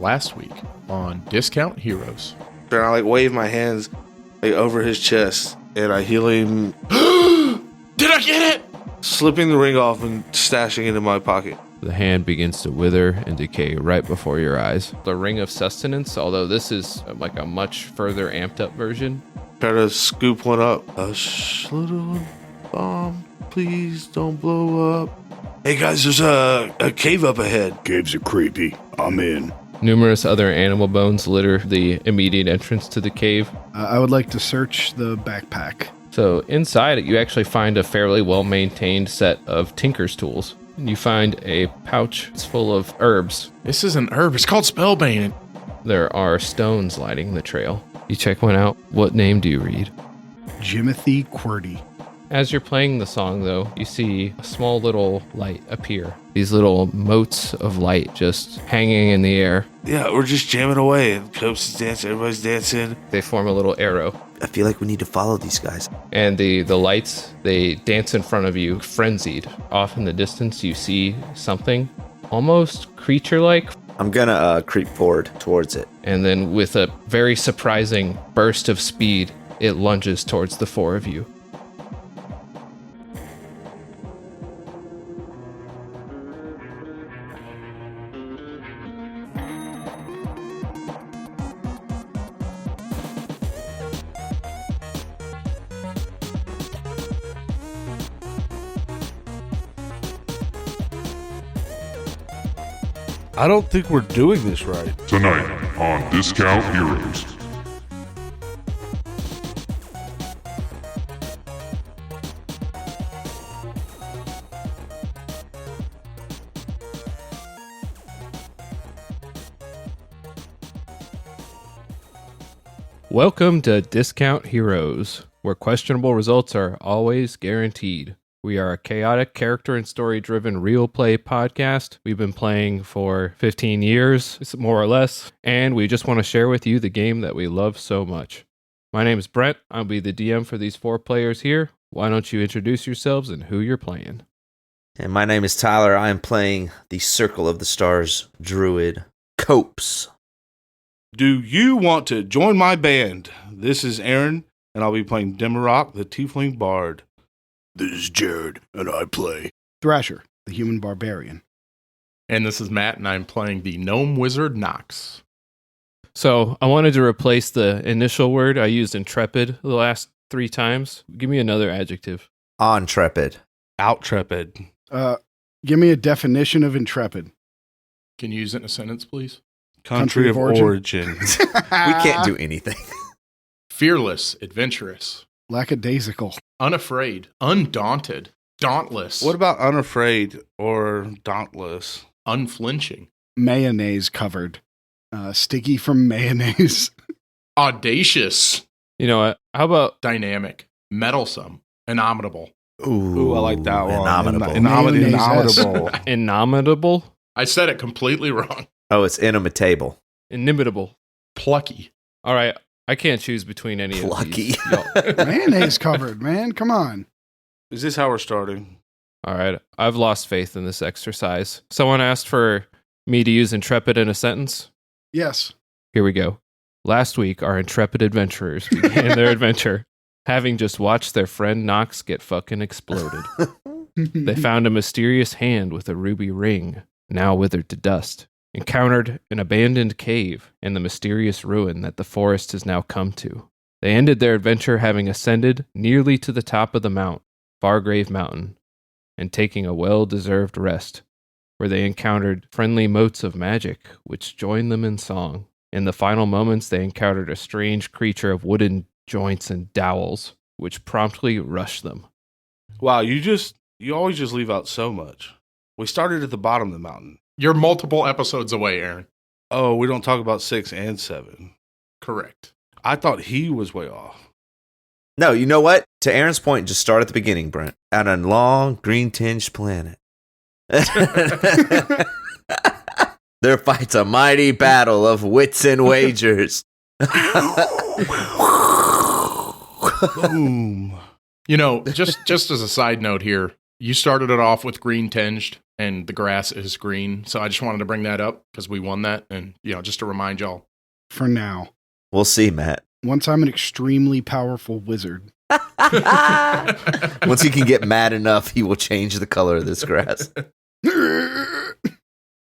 last week on Discount Heroes. And I wave my hands over his chest and I heal him. Did I get it? Slipping the ring off and stashing it in my pocket. The hand begins to wither and decay right before your eyes. The Ring of Sustenance, although this is like a much further amped up version. Try to scoop one up. Hush, little bomb, please don't blow up. Hey guys, there's a cave up ahead. Caves are creepy. I'm in. Numerous other animal bones litter the immediate entrance to the cave. I would like to search the backpack. So inside it, you actually find a fairly well-maintained set of tinker's tools. And you find a pouch. It's full of herbs. This is an herb. It's called Spellbane. There are stones lighting the trail. You check one out. What name do you read? Jimothy Qwerty. As you're playing the song, though, you see a small little light appear. These little motes of light just hanging in the air. Yeah, we're just jamming away. And Copes is dancing, everybody's dancing. They form a little arrow. I feel like we need to follow these guys. And the lights, they dance in front of you, frenzied. Off in the distance, you see something almost creature-like. I'm gonna creep forward towards it. And then with a very surprising burst of speed, it lunges towards the four of you. I don't think we're doing this right. Tonight on Discount Heroes. Welcome to Discount Heroes, where questionable results are always guaranteed. We are a chaotic, character and story-driven real play podcast. We've been playing for 15 years, more or less, and we just want to share with you the game that we love so much. My name is Brent. I'll be the DM for these four players here. Why don't you introduce yourselves and who you're playing? And my name is Tyler. I am playing the Circle of the Stars druid, Copes. Do you want to join my band? This is Aaron, and I'll be playing Demarok, the Tiefling Bard. This is Jared, and I play Thrasher, the human barbarian. And this is Matt, and I'm playing the Gnome Wizard Nox. So I wanted to replace the initial word. I used intrepid the last 3 times. Give me another adjective. Intrepid. Outrepid. Give me a definition of intrepid. Can you use it in a sentence, please? Country of origin. We can't do anything. Fearless, adventurous. Lackadaisical. Unafraid, undaunted, dauntless. What about unafraid or dauntless? Unflinching. Mayonnaise covered. Sticky from mayonnaise. Audacious. You know what? How about Dynamic. Meddlesome. Innomitable. Ooh, I like that one. Innomitable. Innomitable. innomitable? I said it completely wrong. Oh, it's inimitable. Inimitable. Plucky. All right. I can't choose between any Plucky. of these. Y'all- Mayonnaise covered, man. Come on. Is this how we're starting? All right. I've lost faith in this exercise. Someone asked for me to use intrepid in a sentence. Yes. Here we go. Last week, our intrepid adventurers began their adventure, having just watched their friend Nox get fucking exploded. They found a mysterious hand with a ruby ring, now withered to dust, encountered an abandoned cave and the mysterious ruin that the forest has now come to. They ended their adventure having ascended nearly to the top of the mount, Fargrave Mountain, and taking a well-deserved rest, where they encountered friendly motes of magic, which joined them in song. In the final moments, they encountered a strange creature of wooden joints and dowels, which promptly rushed them. Wow, you always just leave out so much. We started at the bottom of the mountain. You're multiple episodes away, Aaron. Oh, we don't talk about 6 and 7. Correct. I thought he was way off. No, you know what? To Aaron's point, just start at the beginning, Brent. At a long, green-tinged planet. There fights a mighty battle of wits and wagers. Boom. You know, just as a side note here, You started it off with green tinged, and the grass is green. So I just wanted to bring that up because we won that. And, just to remind y'all. For now. We'll see, Matt. Once I'm an extremely powerful wizard. Once he can get mad enough, he will change the color of this grass.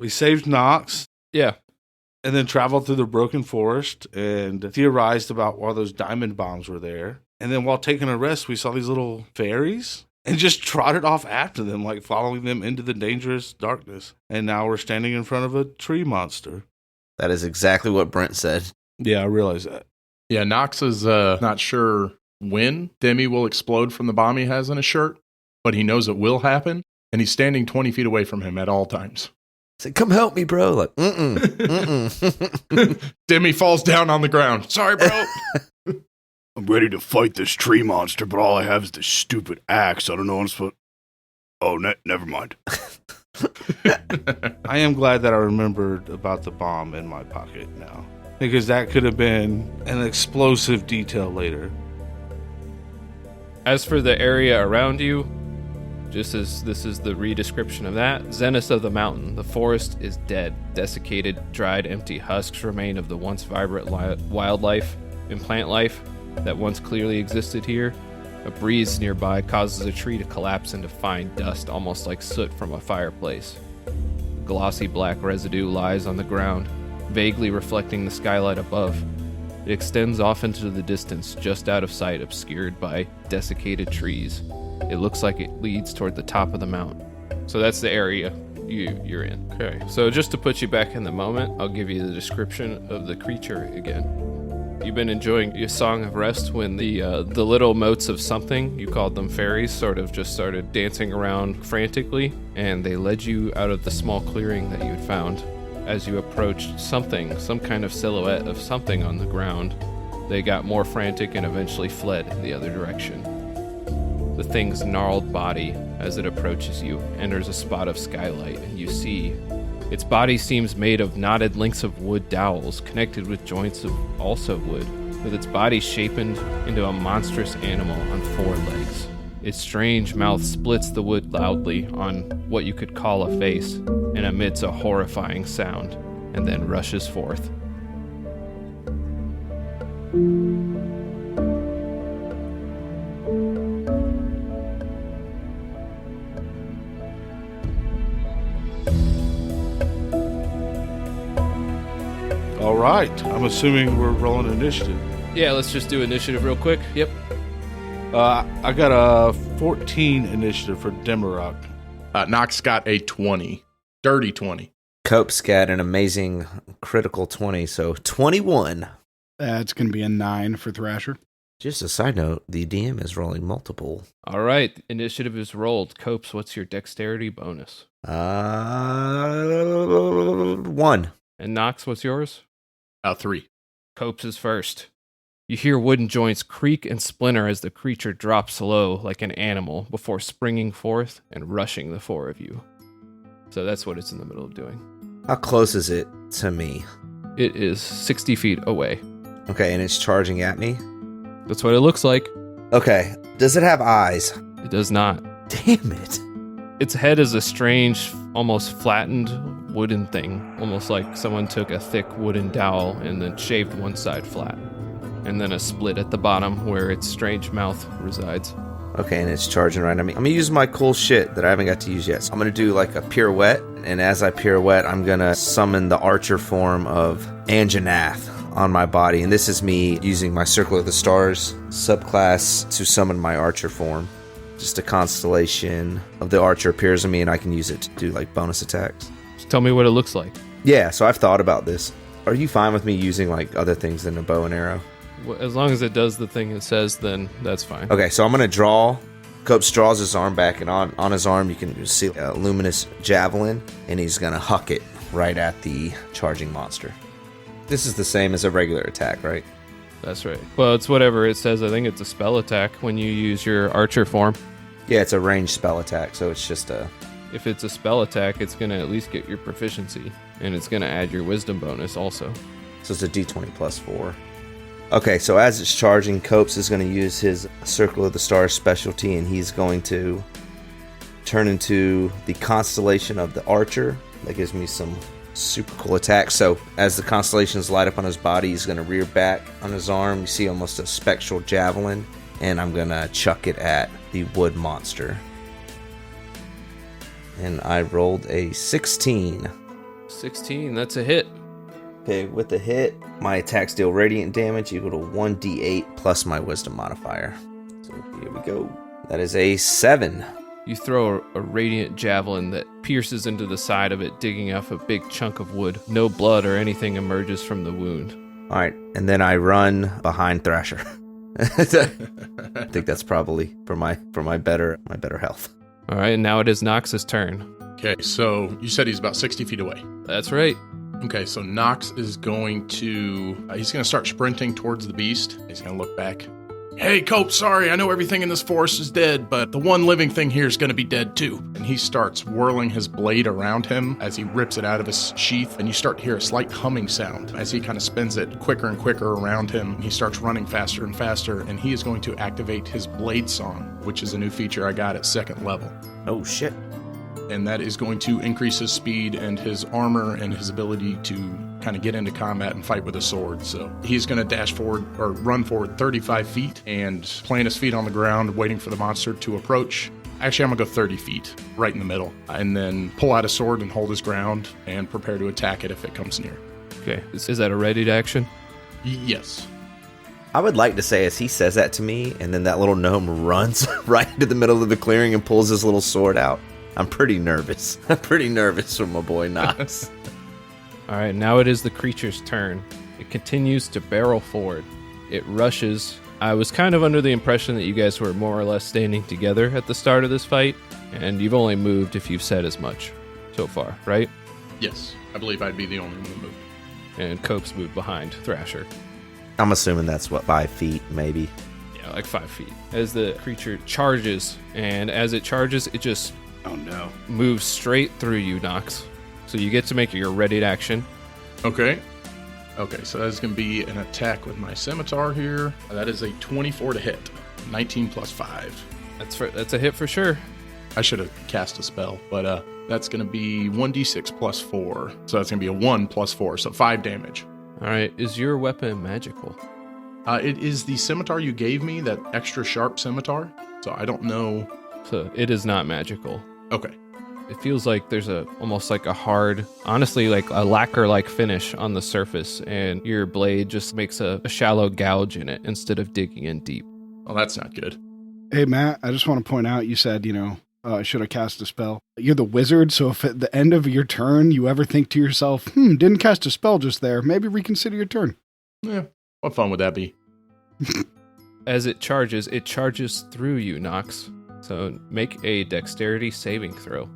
We saved Nox. Yeah. And then traveled through the broken forest and theorized about why those diamond bombs were there. And then while taking a rest, we saw these little fairies and just trotted off after them, like following them into the dangerous darkness. And now we're standing in front of a tree monster. That is exactly what Brent said. Yeah, I realize that. Yeah, Nox is not sure when Demi will explode from the bomb he has in his shirt, but he knows it will happen, and he's standing 20 feet away from him at all times. Say, come help me, bro. Like, mm-mm. Demi falls down on the ground. Sorry, bro. I'm ready to fight this tree monster, but all I have is this stupid axe. I don't know what I'm supposed. Oh, never mind. I am glad that I remembered about the bomb in my pocket now, because that could have been an explosive detail later. As for the area around you, just as this is the re-description of that, zenith of the mountain, the forest is dead. Desiccated, dried, empty husks remain of the once vibrant wildlife and plant life that once clearly existed here. A breeze nearby causes a tree to collapse into fine dust, almost like soot from a fireplace. Glossy black residue lies on the ground, vaguely reflecting the skylight above. It extends off into the distance, just out of sight, obscured by desiccated trees. It looks like it leads toward the top of the mountain. So that's the area you're in. Okay. So just to put you back in the moment, I'll give you the description of the creature again. You've been enjoying your song of rest when the little motes of something, you called them fairies, sort of just started dancing around frantically, and they led you out of the small clearing that you had found. As you approached something, some kind of silhouette of something on the ground, they got more frantic and eventually fled in the other direction. The thing's gnarled body, as it approaches you, enters a spot of skylight, and you see its body seems made of knotted links of wood dowels, connected with joints of also wood, with its body shapen into a monstrous animal on 4 legs. Its strange mouth splits the wood loudly on what you could call a face, and emits a horrifying sound, and then rushes forth. All right. I'm assuming we're rolling initiative. Yeah, let's just do initiative real quick. Yep. I got a 14 initiative for Demarok. Nox got a 20. Dirty 20. Cope's got an amazing critical 20, so 21. That's going to be a 9 for Thrasher. Just a side note, the DM is rolling multiple. All right, initiative is rolled. Copes, what's your dexterity bonus? 1. And Nox, what's yours? 3. Copes is first. You hear wooden joints creak and splinter as the creature drops low like an animal before springing forth and rushing the 4 of you. So that's what it's in the middle of doing. How close is it to me? It is 60 feet away. Okay, and it's charging at me? That's what it looks like. Okay, does it have eyes? It does not. Damn it. Its head is a strange, almost flattened wooden thing, almost like someone took a thick wooden dowel and then shaved one side flat, and then a split at the bottom where its strange mouth resides. Okay, and it's charging right at me. I'm gonna use my cool shit that I haven't got to use yet. So I'm gonna do like a pirouette, and as I pirouette, I'm gonna summon the archer form of Anjanath on my body, and this is me using my Circle of the Stars subclass to summon my archer form. Just a constellation of the archer appears on me, and I can use it to do like bonus attacks. Just tell me what it looks like. Yeah, so I've thought about this. Are you fine with me using like other things than a bow and arrow? As long as it does the thing it says, then that's fine. Okay, so I'm gonna draw. Copes draws his arm back, and on his arm you can see a luminous javelin, and he's gonna huck it right at the charging monster. This is the same as a regular attack, right? That's right. Well, it's whatever it says. I think it's a spell attack when you use your archer form. Yeah, it's a ranged spell attack, so it's just a... If it's a spell attack, it's going to at least get your proficiency, and it's going to add your wisdom bonus also. So it's a d20 plus 4. Okay, so as it's charging, Copes is going to use his Circle of the Stars specialty, and he's going to turn into the constellation of the archer. That gives me some super cool attack. So as the constellations light up on his body, he's going to rear back on his arm. You see almost a spectral javelin, and I'm going to chuck it at the wood monster. And I rolled a 16. 16, that's a hit. Okay, with the hit, my attacks deal radiant damage equal to 1d8 plus my wisdom modifier. So here we go. That is a 7. You throw a radiant javelin that pierces into the side of it, digging up a big chunk of wood. No blood or anything emerges from the wound. All right, and then I run behind Thrasher. I think that's probably for my better health. All right, and now it is Nox's turn. Okay, so you said he's about 60 feet away. That's right. Okay, so Nox is going to... he's going to start sprinting towards the beast. He's going to look back. Hey, Cope, sorry, I know everything in this forest is dead, but the one living thing here is going to be dead too. And he starts whirling his blade around him as he rips it out of his sheath, and you start to hear a slight humming sound as he kind of spins it quicker and quicker around him. He starts running faster and faster, and he is going to activate his blade song, which is a new feature I got at 2nd level. Oh, shit. And that is going to increase his speed and his armor and his ability to kind of get into combat and fight with a sword. So he's going to dash forward or run forward 35 feet and plant his feet on the ground, waiting for the monster to approach. Actually, I'm going to go 30 feet, right in the middle, and then pull out a sword and hold his ground and prepare to attack it if it comes near. Okay, is that a ready action? Yes. I would like to say as he says that to me, and then that little gnome runs right into the middle of the clearing and pulls his little sword out. I'm pretty nervous. I'm pretty nervous for my boy Nox. All right, now it is the creature's turn. It continues to barrel forward. It rushes. I was kind of under the impression that you guys were more or less standing together at the start of this fight, and you've only moved if you've said as much so far, right? Yes. I believe I'd be the only one who moved. And Cope's moved behind Thrasher. I'm assuming that's, 5 feet, maybe? Yeah, like 5 feet. As the creature charges, and as it charges, it just... Oh no. moves straight through you, Nox. So you get to make your ready action. Okay. Okay, so that's going to be an attack with my scimitar here. That is a 24 to hit. 19 plus 5. That's a hit for sure. I should have cast a spell, but that's going to be 1d6 plus 4. So that's going to be a 1 plus 4, so 5 damage. All right, is your weapon magical? It is the scimitar you gave me, that extra sharp scimitar. So I don't know. So it is not magical. Okay. It feels like there's almost like a hard, honestly, like a lacquer-like finish on the surface, and your blade just makes a shallow gouge in it instead of digging in deep. Well, that's not good. Hey, Matt, I just want to point out, you said, should have cast a spell. You're the wizard, so if at the end of your turn you ever think to yourself, didn't cast a spell just there, maybe reconsider your turn. Yeah, what fun would that be? As it charges through you, Nox. So make a dexterity saving throw.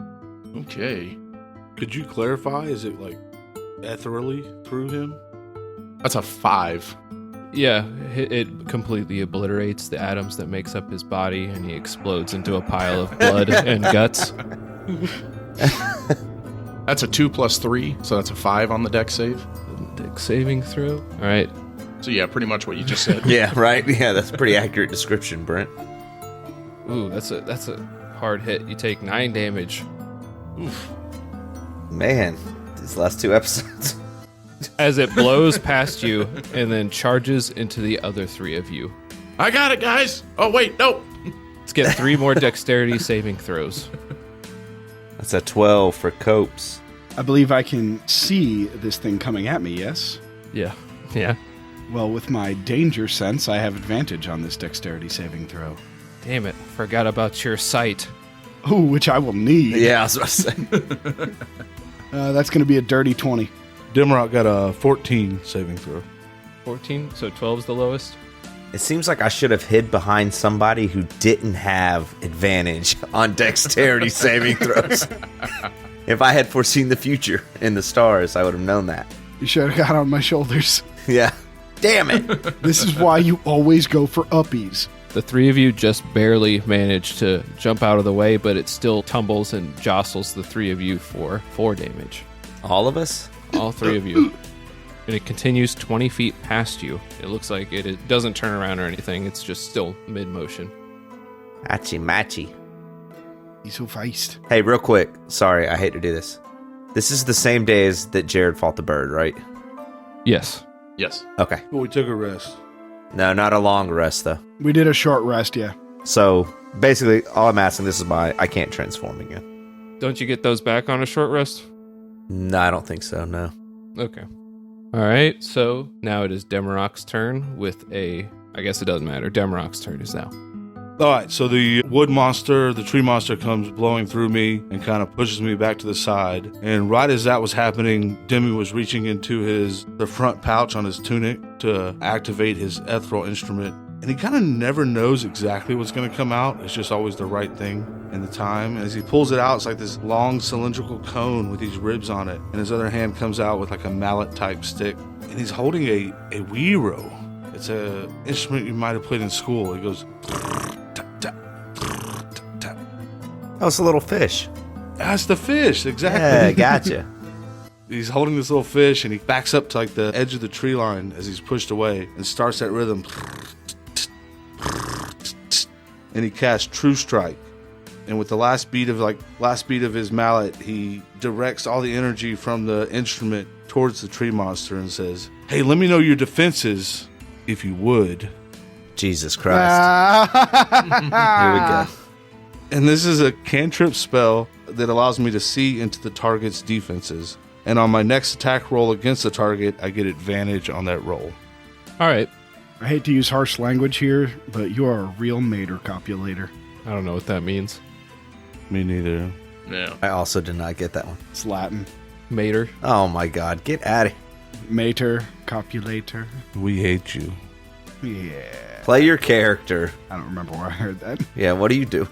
Okay. Could you clarify? Is it like ethereally through him? That's a 5. Yeah, it completely obliterates the atoms that makes up his body, and he explodes into a pile of blood and guts. That's a 2 plus 3, so that's a 5 on the dex save. Dex saving throw. All right. So yeah, pretty much what you just said. Yeah, right? Yeah, that's a pretty accurate description, Brent. Ooh, that's a hard hit. You take 9 damage. Oof. Man, these last 2 episodes. As it blows past you and then charges into the other 3 of you. I got it, guys. Oh, wait, no. Let's get 3 more dexterity saving throws. That's a 12 for Copes. I believe I can see this thing coming at me, yes? Yeah. Well, with my danger sense, I have advantage on this dexterity saving throw. Damn it. Forgot about your sight. Oh, which I will need. Yeah, I was about to say. That's going to be a dirty 20. Dimrock got a 14 saving throw. 14? So 12's the lowest? It seems like I should have hid behind somebody who didn't have advantage on dexterity saving throws. If I had foreseen the future in the stars, I would have known that. You should have got on my shoulders. Yeah. Damn it. This is why you always go for uppies. The 3 of you just barely manage to jump out of the way, but it still tumbles and jostles the 3 of you for 4 damage. All of us? All 3 of you. And it continues 20 feet past you. It looks like it doesn't turn around or anything. It's just still mid-motion. Hachi machi. He's so feist. Hey, real quick. Sorry, I hate to do this. This is the same days that Jared fought the bird, right? Yes. Yes. Okay. But we took a rest. No, not a long rest, though. We did a short rest, yeah. So, basically, all I'm asking, this is why I can't transform again. Don't you get those back on a short rest? No, I don't think so, no. Okay. All right. So now it is Demarok's turn with a. I guess it doesn't matter. Demarok's turn is now. All right, so the wood monster, the tree monster comes blowing through me and kind of pushes me back to the side. And right as that was happening, Demi was reaching into the front pouch on his tunic to activate his ethereal instrument. And he kind of never knows exactly what's going to come out. It's just always the right thing in the time. And as he pulls it out, it's like this long cylindrical cone with these ribs on it. And his other hand comes out with like a mallet-type stick. And he's holding a wiro. It's an instrument you might have played in school. It goes... Oh, it's a little fish. That's the fish, exactly. Yeah, gotcha. He's holding this little fish, and he backs up to like the edge of the tree line as he's pushed away and starts that rhythm. And he casts True Strike. And with the last beat of his mallet, he directs all the energy from the instrument towards the tree monster and says, "Hey, let me know your defenses, if you would." Jesus Christ. Here we go. And this is a cantrip spell that allows me to see into the target's defenses. And on my next attack roll against the target, I get advantage on that roll. All right. I hate to use harsh language here, but you are a real mater copulator. I don't know what that means. Me neither. Yeah. I also did not get that one. It's Latin. Mater. Oh my God, get out of here. Mater, copulator. We hate you. Yeah. Play your character. I don't remember where I heard that. Yeah, what do you do?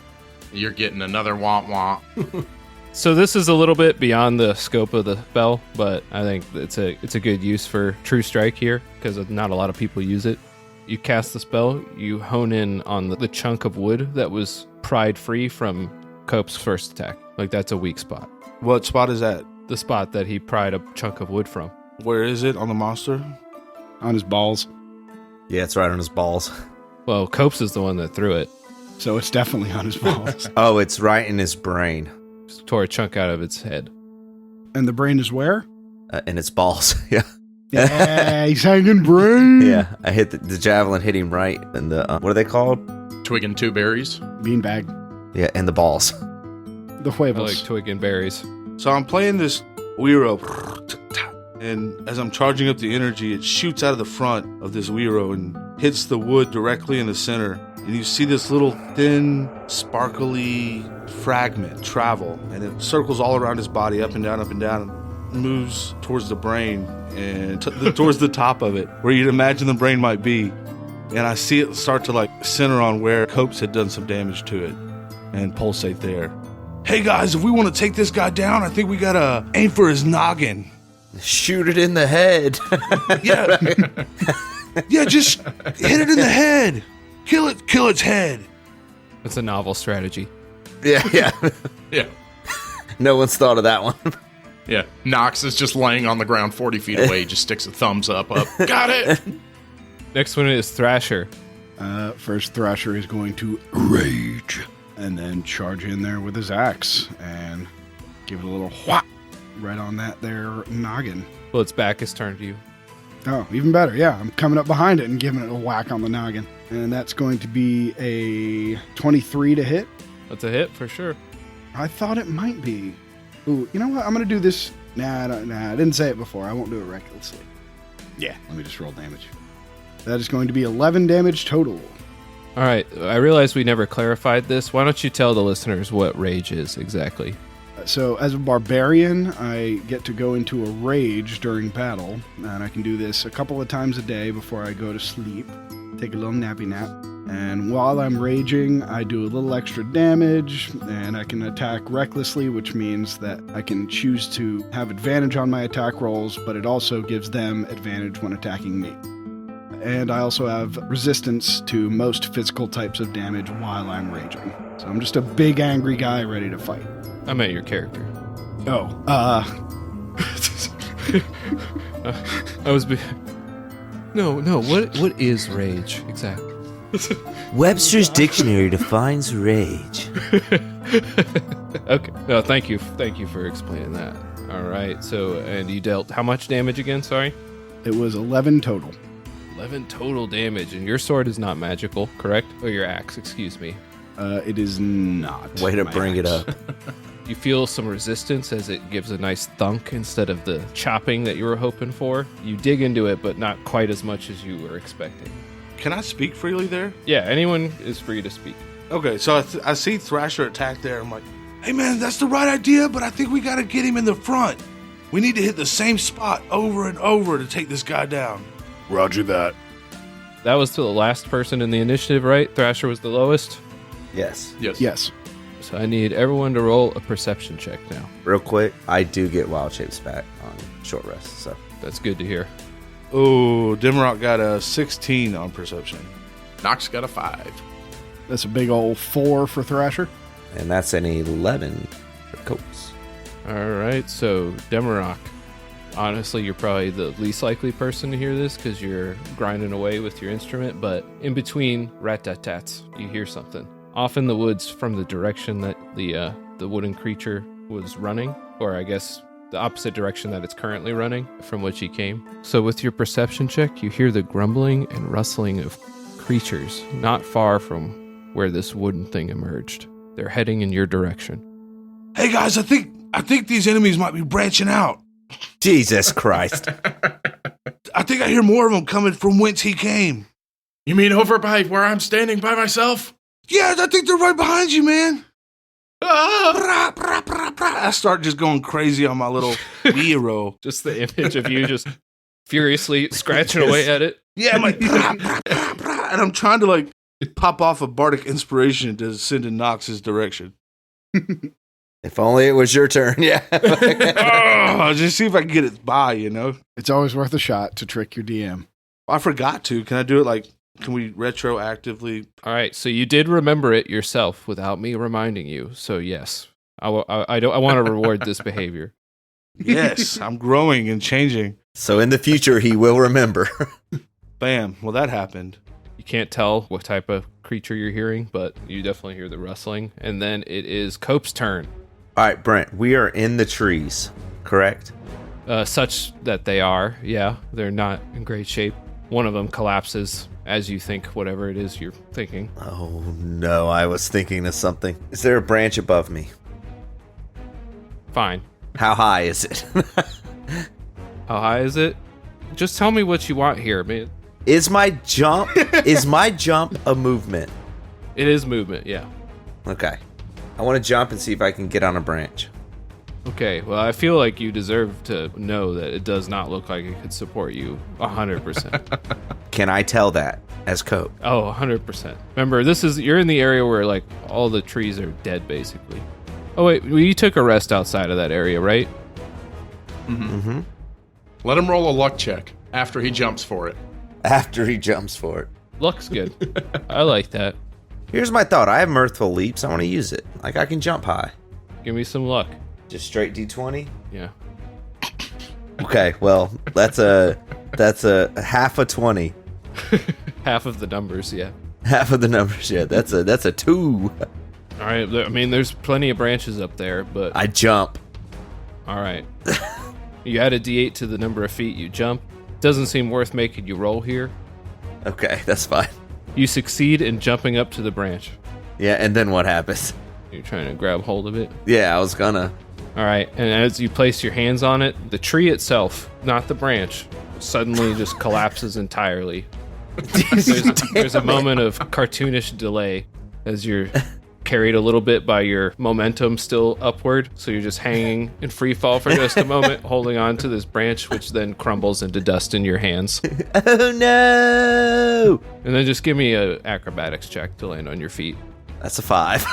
You're getting another womp womp. So this is a little bit beyond the scope of the spell, but I think it's a good use for True Strike here because not a lot of people use it. You cast the spell, you hone in on the chunk of wood that was pried free from Cope's first attack. Like that's a weak spot. What spot is that? The spot that he pried a chunk of wood from. Where is it on the monster? On his balls. Yeah, it's right on his balls. Well, Cope's is the one that threw it. So it's definitely on his balls. Oh, it's right in his brain. Just tore a chunk out of its head. And the brain is where? In its balls. Yeah. Yeah, he's hanging brain. Yeah, I hit the javelin hit him right in the, what are they called? Twig and two berries. Beanbag. Yeah, in the balls. The I huevos. like twig and berries. So I'm playing this Wiro, and as I'm charging up the energy, it shoots out of the front of this Wiro and hits the wood directly in the center. And you see this little thin, sparkly fragment travel, and it circles all around his body, up and down, and moves towards the brain and towards the top of it, where you'd imagine the brain might be. And I see it start to like center on where Copes had done some damage to it and pulsate there. Hey guys, if we want to take this guy down, I think we gotta aim for his noggin. Shoot it in the head. Yeah. Yeah, just hit it in the head. Kill its head. That's a novel strategy. Yeah. Yeah. No one's thought of that one. Yeah. Nox is just laying on the ground 40 feet away. He just sticks a thumbs up. Got it. Next one is Thrasher. First, Thrasher is going to rage and then charge in there with his axe and give it a little whop right on that there noggin. Well, its back is turned to you. Oh, even better. Yeah, I'm coming up behind it and giving it a whack on the noggin. And that's going to be a 23 to hit. That's a hit for sure. I thought it might be. Ooh, you know what? I'm going to do this. Nah, I didn't say it before. I won't do it recklessly. Yeah, let me just roll damage. That is going to be 11 damage total. All right. I realize we never clarified this. Why don't you tell the listeners what rage is exactly? So, as a barbarian, I get to go into a rage during battle, and I can do this a couple of times a day before I go to sleep. Take a little nappy nap. And while I'm raging, I do a little extra damage, and I can attack recklessly, which means that I can choose to have advantage on my attack rolls, but it also gives them advantage when attacking me. And I also have resistance to most physical types of damage while I'm raging. So I'm just a big angry guy ready to fight. I meant your character. Oh, I was... No, what is rage exactly? Webster's Dictionary defines rage. Okay. No, thank you for explaining that. All right. So, and you dealt how much damage again? Sorry. It was 11 total. 11 total damage, and your sword is not magical, correct? Or your axe, excuse me. It is not. Way to my bring it axe. up. You feel some resistance as it gives a nice thunk instead of the chopping that you were hoping for. You dig into it, but not quite as much as you were expecting. Can I speak freely there? Yeah, anyone is free to speak. Okay, so I see Thrasher attack there. I'm like, hey man, that's the right idea, but I think we got to get him in the front. We need to hit the same spot over and over to take this guy down. Roger that. That was to the last person in the initiative, right? Thrasher was the lowest. Yes. Yes. So I need everyone to roll a perception check now. Real quick, I do get wild shapes back on short rest, so. That's good to hear. Oh, Dimrock got a 16 on perception. Nox got a 5. That's a big old 4 for Thrasher. And that's an 11 for Copes. All right, so Demarok. Honestly, you're probably the least likely person to hear this because you're grinding away with your instrument, but in between rat-tat-tats, you hear something. Off in the woods from the direction that the wooden creature was running, or I guess the opposite direction that it's currently running from which he came. So with your perception check, you hear the grumbling and rustling of creatures not far from where this wooden thing emerged. They're heading in your direction. Hey guys, I think these enemies might be branching out. Jesus Christ. I think I hear more of them coming from whence he came. You mean over by where I'm standing by myself? Yeah, I think they're right behind you, man. Ah! I start just going crazy on my little hero. Just the image of you just furiously scratching away at it. Yeah, I'm like, and I'm trying to like pop off a bardic inspiration to send in Nox's direction. If only it was your turn, yeah. Just see if I can get it by, you know? It's always worth a shot to trick your DM. I forgot to. Can I do it like, can we retroactively? All right, so you did remember it yourself without me reminding you. So yes, I want to reward this behavior. Yes, I'm growing and changing. So in the future, he will remember. Bam. Well, that happened. You can't tell what type of creature you're hearing, but you definitely hear the rustling. And then it is Cope's turn. All right, Brent, we are in the trees, correct? Such that they are, yeah, they're not in great shape. One of them collapses as you think whatever it is you're thinking. Oh, no, I was thinking of something. Is there a branch above me? Fine. How high is it? How high is it? Just tell me what you want here, man. Is my jump a movement? It is movement, yeah. Okay. I want to jump and see if I can get on a branch. Okay, well, I feel like you deserve to know that it does not look like it could support you 100%. Can I tell that as Cope? Oh, 100%. Remember, you're in the area where, like, all the trees are dead, basically. Oh, wait, well, you took a rest outside of that area, right? Mm-hmm. Let him roll a luck check after he jumps for it. After he jumps for it. Looks good. I like that. Here's my thought. I have mirthful leaps. I want to use it. Like, I can jump high. Give me some luck. Just straight D20? Yeah. Okay, well, that's a half a 20. Half of the numbers, yeah. Half of the numbers, yeah. That's a 2. All right, I mean, there's plenty of branches up there, but... I jump. All right. You add a D8 to the number of feet you jump. Doesn't seem worth making you roll here. Okay, that's fine. You succeed in jumping up to the branch. Yeah, and then what happens? You're trying to grab hold of it. Yeah, I was gonna. All right, and as you place your hands on it, the tree itself, not the branch, suddenly just collapses entirely. There's a moment of cartoonish delay as you're carried a little bit by your momentum still upward, so you're just hanging in free fall for just a moment, holding on to this branch, which then crumbles into dust in your hands. Oh no! And then just give me a acrobatics check to land on your feet. That's a 5.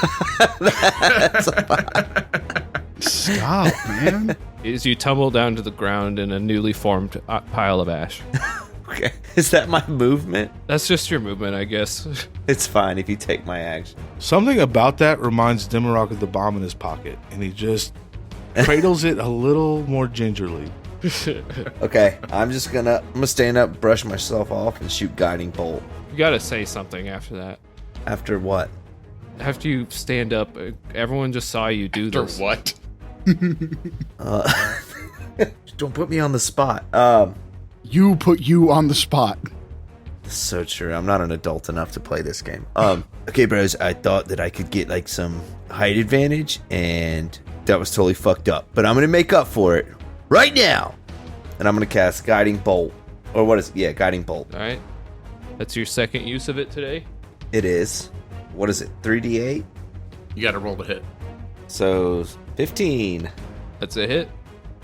That's a 5. Stop, man. As you tumble down to the ground in a newly formed pile of ash. Okay, is that my movement? That's just your movement, I guess. It's fine if you take my action. Something about that reminds Dimrock of the bomb in his pocket, and he just cradles it a little more gingerly. Okay, I'm gonna stand up, brush myself off, and shoot guiding bolt. You gotta say something after that. After what? After you stand up, everyone just saw you do After this. what? Don't put me on the spot. You put you on the spot. So true. I'm not an adult enough to play this game. Okay, bros. I thought that I could get like some height advantage, and that was totally fucked up. But I'm gonna make up for it right now, and I'm gonna cast Guiding Bolt, or what is it? Yeah, Guiding Bolt. All right. That's your second use of it today? It is. What is it? 3d8. You got to roll the hit. So 15. That's a hit.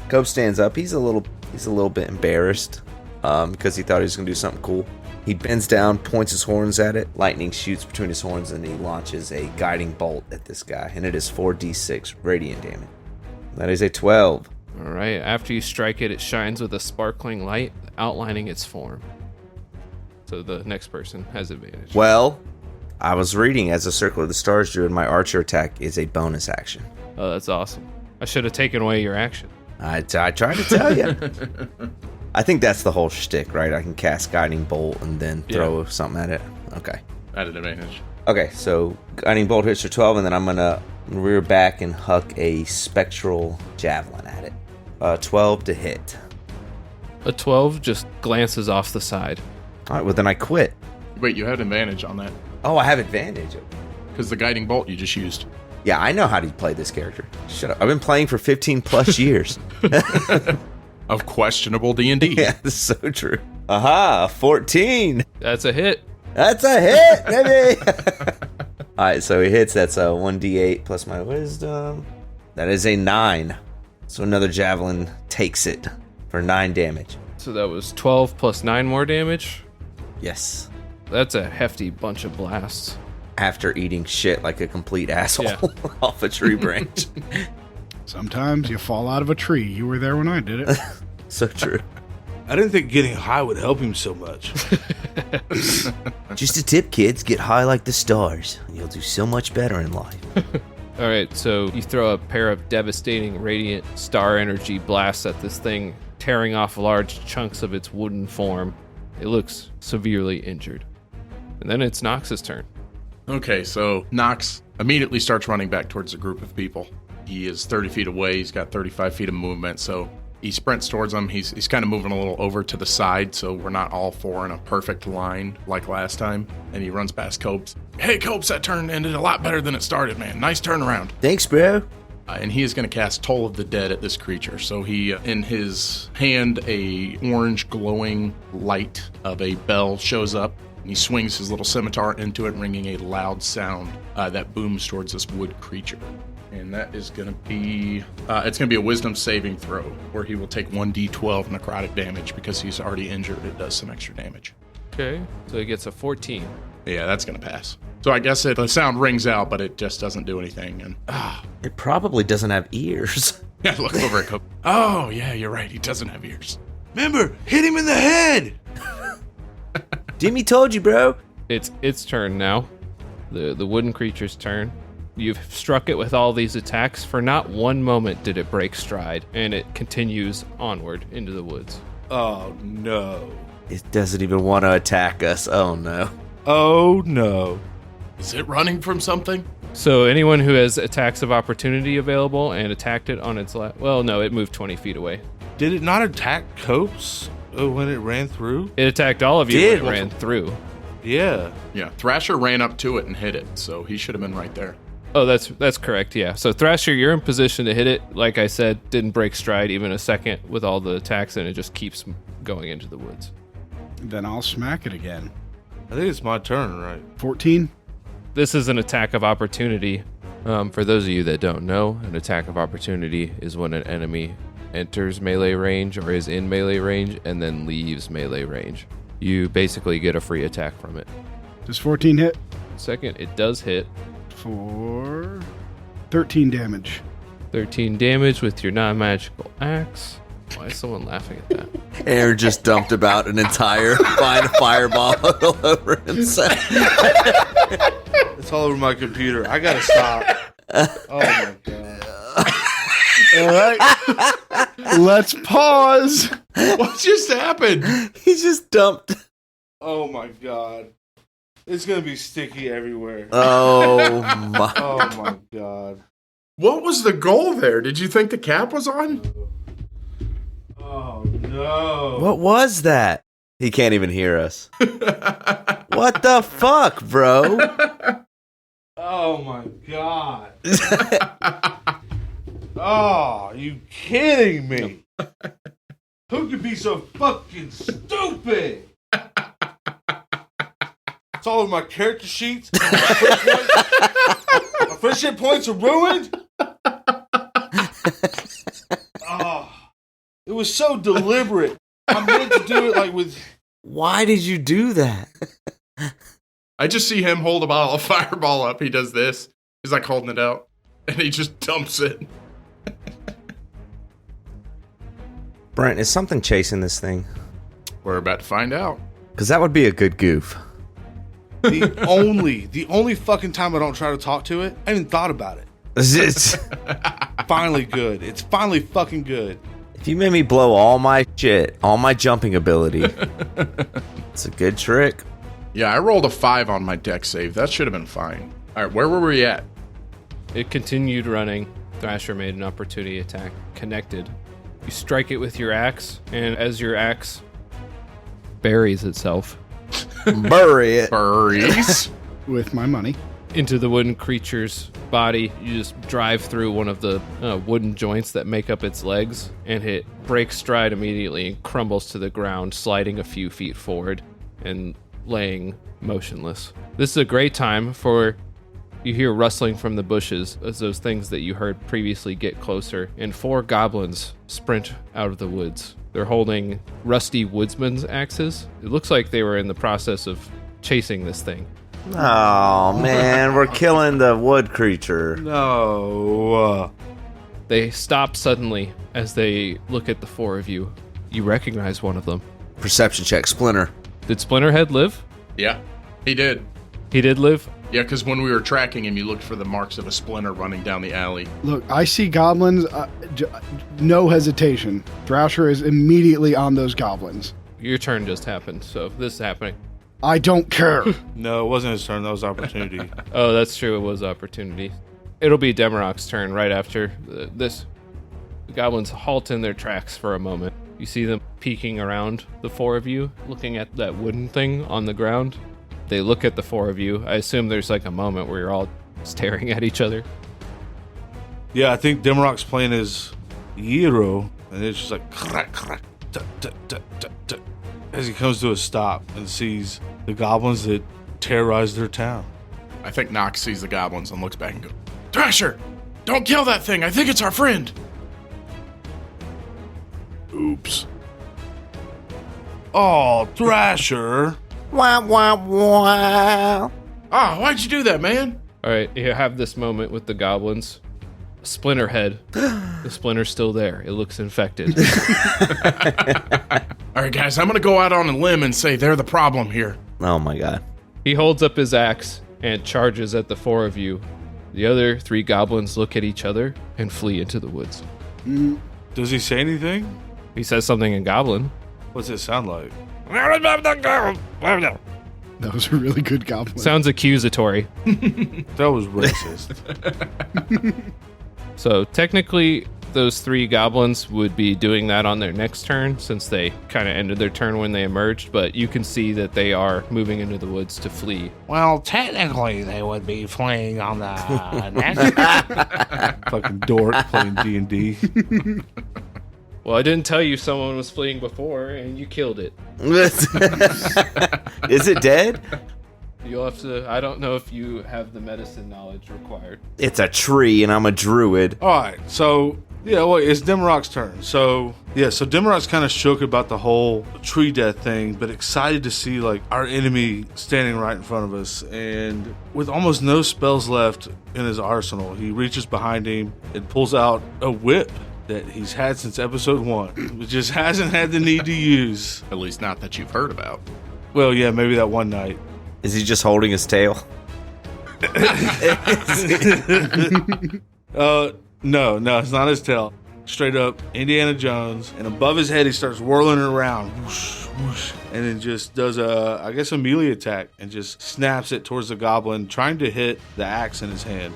Cope stands up. He's a little bit embarrassed because he thought he was gonna do something cool. He bends down, points his horns at it. Lightning shoots between his horns, and he launches a guiding bolt at this guy, and it is 4d6 radiant damage. That is a 12. All right. After you strike it, it shines with a sparkling light, outlining its form. So the next person has advantage. Well, I was reading as a Circle of the Stars Druid, my archer attack is a bonus action. Oh, that's awesome. I should have taken away your action. I tried to tell you. I think that's the whole shtick, right? I can cast Guiding Bolt and then throw something at it. Okay. At an advantage. Okay, so Guiding Bolt hits for 12, and then I'm going to rear back and huck a Spectral Javelin at it. 12 to hit. A 12 just glances off the side. All right, well, then I quit. Wait, you had advantage on that. Oh, I have advantage. Because the guiding bolt you just used. Yeah, I know how to play this character. Shut up. I've been playing for 15 plus years. Of questionable D&D. Yeah, this is so true. Aha, 14. That's a hit. That's a hit, baby. All right, so he hits. That's a 1d8 plus my wisdom. That is a 9. So another javelin takes it for 9 damage. So that was 12 plus 9 more damage. Yes. That's a hefty bunch of blasts. After eating shit like a complete asshole off a tree branch. Sometimes you fall out of a tree. You were there when I did it. So true. I didn't think getting high would help him so much. Just a tip, kids. Get high like the stars. You'll do so much better in life. All right, so you throw a pair of devastating radiant star energy blasts at this thing, tearing off large chunks of its wooden form. It looks severely injured. And then it's Nox's turn. Okay, so Nox immediately starts running back towards a group of people. He is 30 feet away. He's got 35 feet of movement, so he sprints towards them. He's kind of moving a little over to the side, so we're not all four in a perfect line like last time. And he runs past Copes. Hey, Copes, that turn ended a lot better than it started, man. Nice turnaround. Thanks, bro. And he is going to cast Toll of the Dead at this creature. So he, in his hand, a orange glowing light of a bell shows up. And he swings his little scimitar into it, ringing a loud sound that booms towards this wood creature. And that is going to be, it's going to be a wisdom saving throw, where he will take 1d12 necrotic damage because he's already injured. It does some extra damage. Okay, so he gets a 14. Yeah, that's going to pass. So I guess the sound rings out, but it just doesn't do anything. And It probably doesn't have ears. yeah, look over at Cope. Oh, yeah, you're right. He doesn't have ears. Remember, hit him in the head. Jimmy told you, bro. It's its turn now. The wooden creature's turn. You've struck it with all these attacks. For not one moment did it break stride, and it continues onward into the woods. Oh, no. It doesn't even want to attack us. Oh, no. Oh, no. Is it running from something? So anyone who has attacks of opportunity available and attacked it on its last... Well, no, it moved 20 feet away. Did it not attack Copes when it ran through? It attacked all of you Did? when it ran through. Yeah. Yeah, Thrasher ran up to it and hit it, so he should have been right there. Oh, that's correct, yeah. So Thrasher, you're in position to hit it. Like I said, didn't break stride even a second with all the attacks, and it just keeps going into the woods. Then I'll smack it again. I think it's my turn, right? 14. This is an attack of opportunity. For those of you that don't know, an attack of opportunity is when an enemy enters melee range or is in melee range and then leaves melee range. You basically get a free attack from it. Does 14 hit? Second, it does hit. For 13 damage. 13 damage with your non-magical axe. Why is someone laughing at that? Aaron just dumped about an entire fireball all over himself. It's all over my computer. I gotta stop. Oh my god. All right. Let's pause. What just happened? He just dumped. Oh my god. It's gonna be sticky everywhere. Oh my. Oh my god. What was the goal there? Did you think the cap was on? Oh no. What was that? He can't even hear us. What the fuck, bro? Oh my god. Oh, are you kidding me? Who could be so fucking stupid? It's all over my character sheets. My friendship points are ruined. Oh, it was so deliberate. I meant to do it like with. Why did you do that? I just see him hold a bottle of Fireball up. He does this. He's like holding it out. And he just dumps it. Brent, is something chasing this thing? We're about to find out. Because that would be a good goof. The only fucking time I don't try to talk to it, I haven't thought about it. It's- Finally good. It's finally fucking good. if you made me blow all my shit, all my jumping ability, it's a good trick. Yeah, I rolled a 5 on my deck save. That should have been fine. All right, where were we at? It continued running. Thrasher made an opportunity attack. Connected. You strike it with your axe, and as your axe buries itself Bury it. Burries. With my money. into the wooden creature's body, you just drive through one of the wooden joints that make up its legs, and it breaks stride immediately and crumbles to the ground, sliding a few feet forward and laying motionless. This is a great time for you hear rustling from the bushes as those things that you heard previously get closer, and 4 goblins sprint out of the woods. They're holding rusty woodsman's axes. It looks like they were in the process of chasing this thing. Oh, man, we're killing the wood creature. No. They stop suddenly as they look at the 4 of you. You recognize one of them. Perception check, Splinter. Did Splinterhead live? Yeah, he did. He did live? Yeah, because when we were tracking him, you looked for the marks of a splinter running down the alley. Look, I see goblins. No hesitation. Thrasher is immediately on those goblins. Your turn just happened, so this is happening. I don't care. No, it wasn't his turn. That was opportunity. Oh, that's true. It was opportunity. It'll be Demarok's turn right after this. The goblins halt in their tracks for a moment. You see them peeking around the 4 of you, looking at that wooden thing on the ground. They look at the 4 of you. I assume there's like a moment where you're all staring at each other. Yeah, I think Demarok's playing his Gyro, and it's just like crack, crack, tut, tut, tut, tut, tut, as he comes to a stop and sees the goblins that terrorized their town. I think Nox sees the goblins and looks back and goes, Thrasher, don't kill that thing. I think it's our friend. Oops. Oh, Thrasher. Wah, wah, wah. Oh, why'd you do that, man? All right, you have this moment with the goblins. Splinterhead. The splinter's still there. It looks infected. All right, guys, I'm going to go out on a limb and say they're the problem here. Oh, my God. He holds up his axe and charges at the 4 of you. The other 3 goblins look at each other and flee into the woods. Does he say anything? He says something in Goblin. What's it sound like? Those are really good goblins. Sounds accusatory. That was racist. So technically, those 3 goblins would be doing that on their next turn since they kind of ended their turn when they emerged, but you can see that they are moving into the woods to flee. Well, technically, they would be fleeing on the next. Fucking dork playing D&D. Well, I didn't tell you someone was fleeing before, and you killed it. Is it dead? You'll have to... I don't know if you have the medicine knowledge required. It's a tree, and I'm a druid. All right, so yeah, well, it's Demarok's turn. So yeah, so Demarok's kind of shook about the whole tree death thing, but excited to see like our enemy standing right in front of us. And with almost no spells left in his arsenal, he reaches behind him and pulls out a whip that he's had since episode 1, but just hasn't had the need to use. At least not that you've heard about. Well, yeah, maybe that one night. Is he just holding his tail? No, it's not his tail. straight up Indiana Jones, and above his head he starts whirling it around, whoosh, whoosh, and then just does a melee attack and just snaps it towards the goblin, trying to hit the axe in his hand.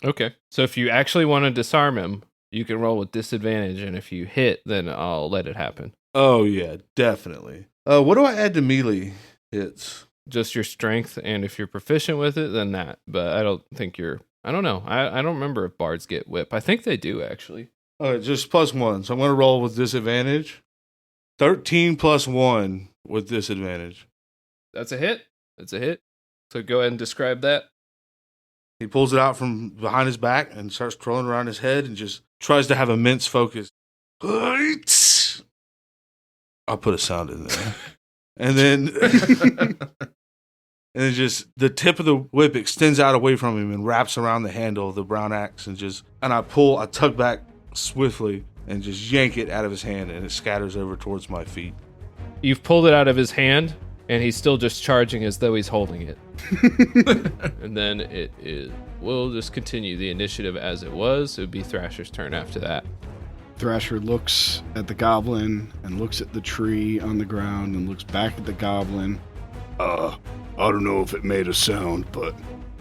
Okay. So if you actually want to disarm him, you can roll with disadvantage, and if you hit, then I'll let it happen. Oh yeah, definitely. What do I add to melee hits? Just your strength, and if you're proficient with it, then that. But I don't think you're... I don't know. I don't remember if bards get whip. I think they do, actually. Just +1. So I'm going to roll with disadvantage. 13 + 1 with disadvantage. That's a hit. That's a hit. So go ahead and describe that. He pulls it out from behind his back and starts twirling around his head and just tries to have immense focus. I'll put a sound in there. And then... And then just the tip of the whip extends out away from him and wraps around the handle of the brown axe, and I tug back swiftly and just yank it out of his hand, and it scatters over towards my feet. You've pulled it out of his hand, and he's still just charging as though he's holding it. And then we'll just continue the initiative as it was. It would be Thrasher's turn after that. Thrasher looks at the goblin and looks at the tree on the ground and looks back at the goblin. I don't know if it made a sound, but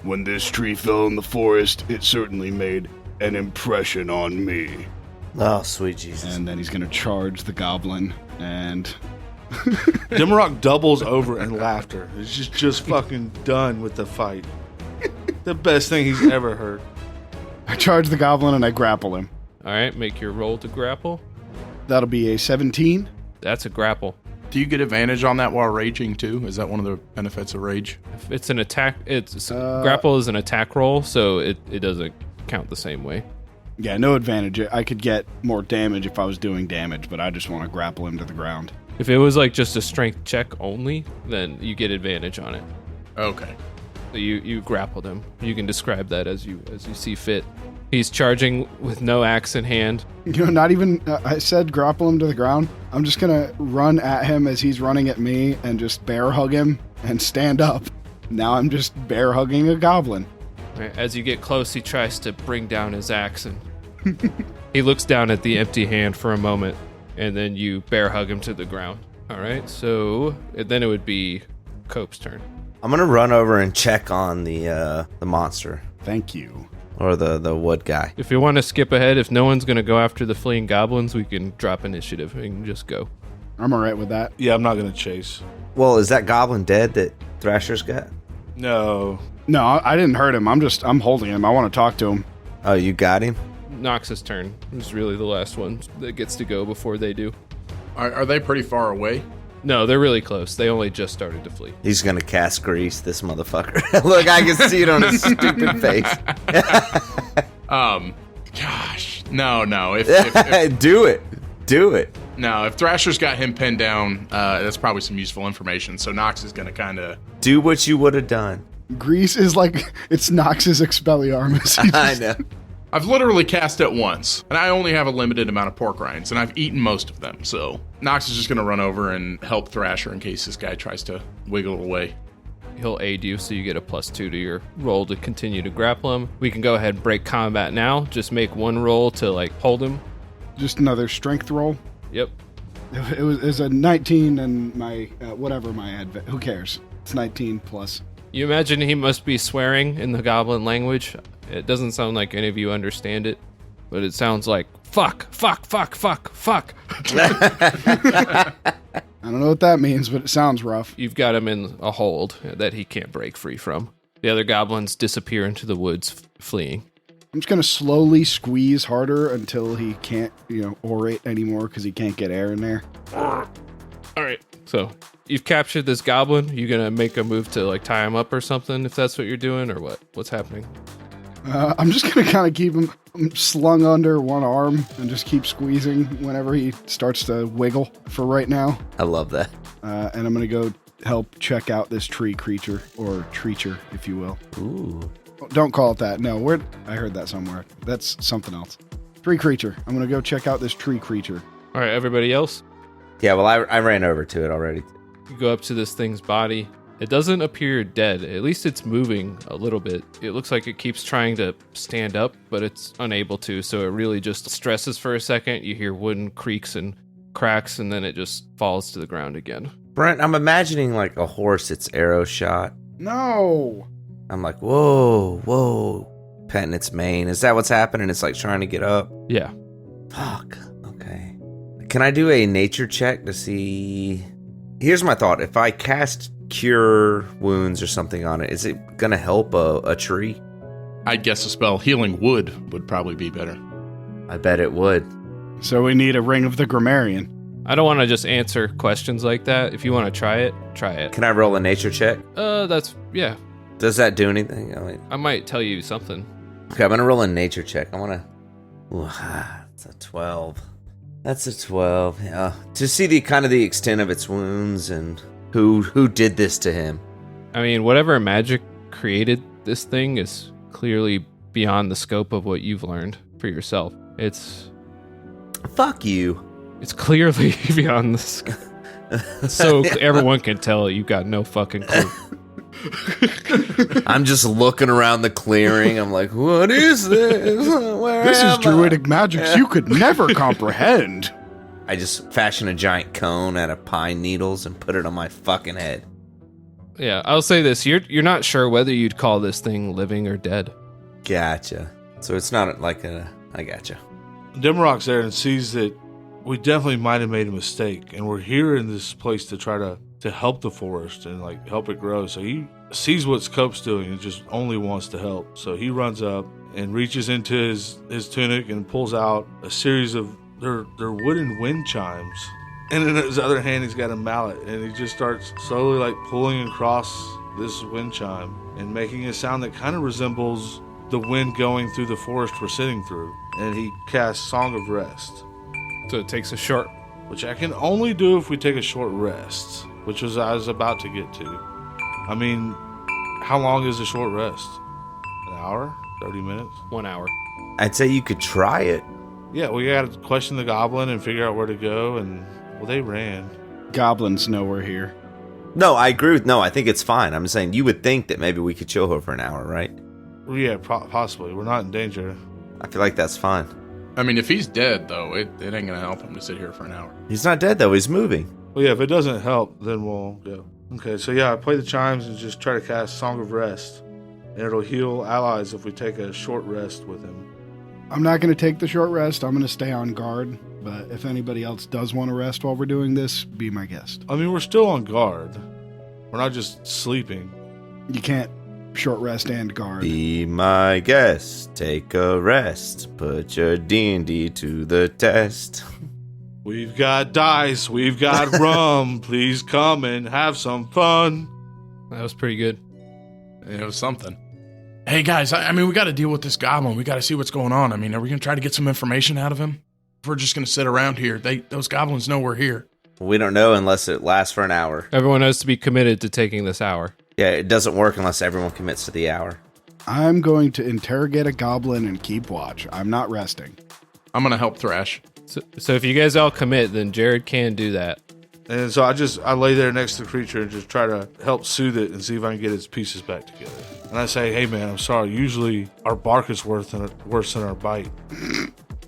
when this tree fell in the forest, it certainly made an impression on me. Oh, sweet Jesus. And then he's going to charge the goblin, and... Dimrock doubles over in laughter. He's just fucking done with the fight. The best thing he's ever heard. I charge the goblin and I grapple him. All right, make your roll to grapple. That'll be a 17. That's a grapple. Do you get advantage on that while raging too? Is that one of the benefits of rage? If it's an attack, grapple is an attack roll, so it doesn't count the same way. Yeah, no advantage. I could get more damage if I was doing damage, but I just want to grapple him to the ground. If it was like just a strength check only, then you get advantage on it. Okay. So you grappled him. You can describe that as you see fit. He's charging with no axe in hand. You know, not even, I said grapple him to the ground. I'm just going to run at him as he's running at me and just bear hug him and stand up. Now I'm just bear hugging a goblin. As you get close, he tries to bring down his axe, and he looks down at the empty hand for a moment, and then you bear hug him to the ground. All right, so then it would be Cope's turn. I'm going to run over and check on the monster. Thank you. Or the wood guy. If you want to skip ahead, if no one's going to go after the fleeing goblins, we can drop initiative and just go. I'm all right with that. Yeah, I'm not going to chase. Well, is that goblin dead that Thrasher's got? No. No, I didn't hurt him. I'm holding him. I want to talk to him. Oh, you got him? Nox's turn is really the last one that gets to go before they do. Are they pretty far away? No, they're really close. They only just started to flee. He's going to cast grease, this motherfucker. Look, I can see it on his stupid face. Gosh. No. If Do it. No, if Thrasher's got him pinned down, that's probably some useful information. So Nox is going to kind of... Do what you would have done. Grease is like, it's Nox's Expelliarmus. I know. I've literally cast it once, and I only have a limited amount of pork rinds, and I've eaten most of them, so Nox is just going to run over and help Thrasher in case this guy tries to wiggle away. He'll aid you, so you get a +2 to your roll to continue to grapple him. We can go ahead and break combat now. Just make one roll to, hold him. Just another strength roll. Yep. It was a 19 and my, whatever my who cares? It's 19 plus. You imagine he must be swearing in the goblin language. It doesn't sound like any of you understand it, but it sounds like, fuck. I don't know what that means, but it sounds rough. You've got him in a hold that he can't break free from. The other goblins disappear into the woods, fleeing. I'm just going to slowly squeeze harder until he can't, orate anymore because he can't get air in there. All right. So you've captured this goblin. You going to make a move to tie him up or something if that's what you're doing, or what? What's happening? I'm just going to kind of keep him slung under one arm and just keep squeezing whenever he starts to wiggle for right now. I love that. And I'm going to go help check out this tree creature, or treacher, if you will. Ooh. Don't call it that. No, I heard that somewhere. That's something else. Tree creature. I'm going to go check out this tree creature. All right, everybody else? Yeah, well, I ran over to it already. You go up to this thing's body. It doesn't appear dead. At least it's moving a little bit. It looks like it keeps trying to stand up, but it's unable to. So it really just stresses for a second. You hear wooden creaks and cracks, and then it just falls to the ground again. Brent, I'm imagining like a horse it's arrow shot. No. I'm like, whoa, petting its mane. Is that what's happening? It's like trying to get up. Yeah. Fuck. Okay. Can I do a nature check to see? Here's my thought. If I cast cure wounds or something on it, is it going to help a tree? I'd guess a spell healing wood would probably be better. I bet it would. So we need a ring of the grammarian. I don't want to just answer questions like that. If you want to try it, try it. Can I roll a nature check? Yeah. Does that do anything? I might tell you something. Okay, I'm going to roll a nature check. I want to... It's a 12. That's a 12, yeah. To see the extent of its wounds and who did this to him. I mean, whatever magic created this thing is clearly beyond the scope of what you've learned for yourself. It's Fuck you. It's clearly beyond the scope. So everyone can tell you got no fucking clue. I'm just looking around the clearing. I'm like, what is this? This is druidic magic you could never comprehend. I just fashion a giant cone out of pine needles and put it on my fucking head. Yeah, I'll say this. You're not sure whether you'd call this thing living or dead. Gotcha. So it's not like I gotcha. Demarok's there and sees that we definitely might have made a mistake, and we're here in this place to try to help the forest and like help it grow. So he sees what Cope's doing and just only wants to help. So he runs up and reaches into his tunic and pulls out a series of their wooden wind chimes. And in his other hand, he's got a mallet, and he just starts slowly like pulling across this wind chime and making a sound that kind of resembles the wind going through the forest we're sitting through. And he casts Song of Rest. So it takes a short... Which I can only do if we take a short rest, which was I was about to get to. I mean, how long is a short rest? An hour? 30 minutes? 1 hour. I'd say you could try it. Yeah, we got to question the goblin and figure out where to go, and, well, they ran. Goblins know we're here. No, I agree with... No, I think it's fine. I'm saying you would think that maybe we could chill here for an hour, right? Well, yeah, possibly. We're not in danger. I feel like that's fine. I mean, if he's dead, though, it ain't going to help him to sit here for an hour. He's not dead, though. He's moving. Well, yeah, if it doesn't help, then we'll go. Okay, so yeah, I play the chimes and just try to cast Song of Rest. And it'll heal allies if we take a short rest with him. I'm not going to take the short rest. I'm going to stay on guard. But if anybody else does want to rest while we're doing this, be my guest. I mean, we're still on guard. We're not just sleeping. You can't short rest and guard. Be my guest. Take a rest. Put your D&D to the test. We've got dice. We've got rum. Please come and have some fun. That was pretty good. It was something. Hey, guys, I mean, we got to deal with this goblin. We got to see what's going on. I mean, are we going to try to get some information out of him? If we're just going to sit around here, those goblins know we're here. We don't know unless it lasts for an hour. Everyone has to be committed to taking this hour. Yeah, it doesn't work unless everyone commits to the hour. I'm going to interrogate a goblin and keep watch. I'm not resting. I'm going to help Thrash. So if you guys all commit, then Jared can do that. And so I lay there next to the creature and just try to help soothe it and see if I can get its pieces back together. And I say, hey man, I'm sorry. Usually our bark is worse than our bite.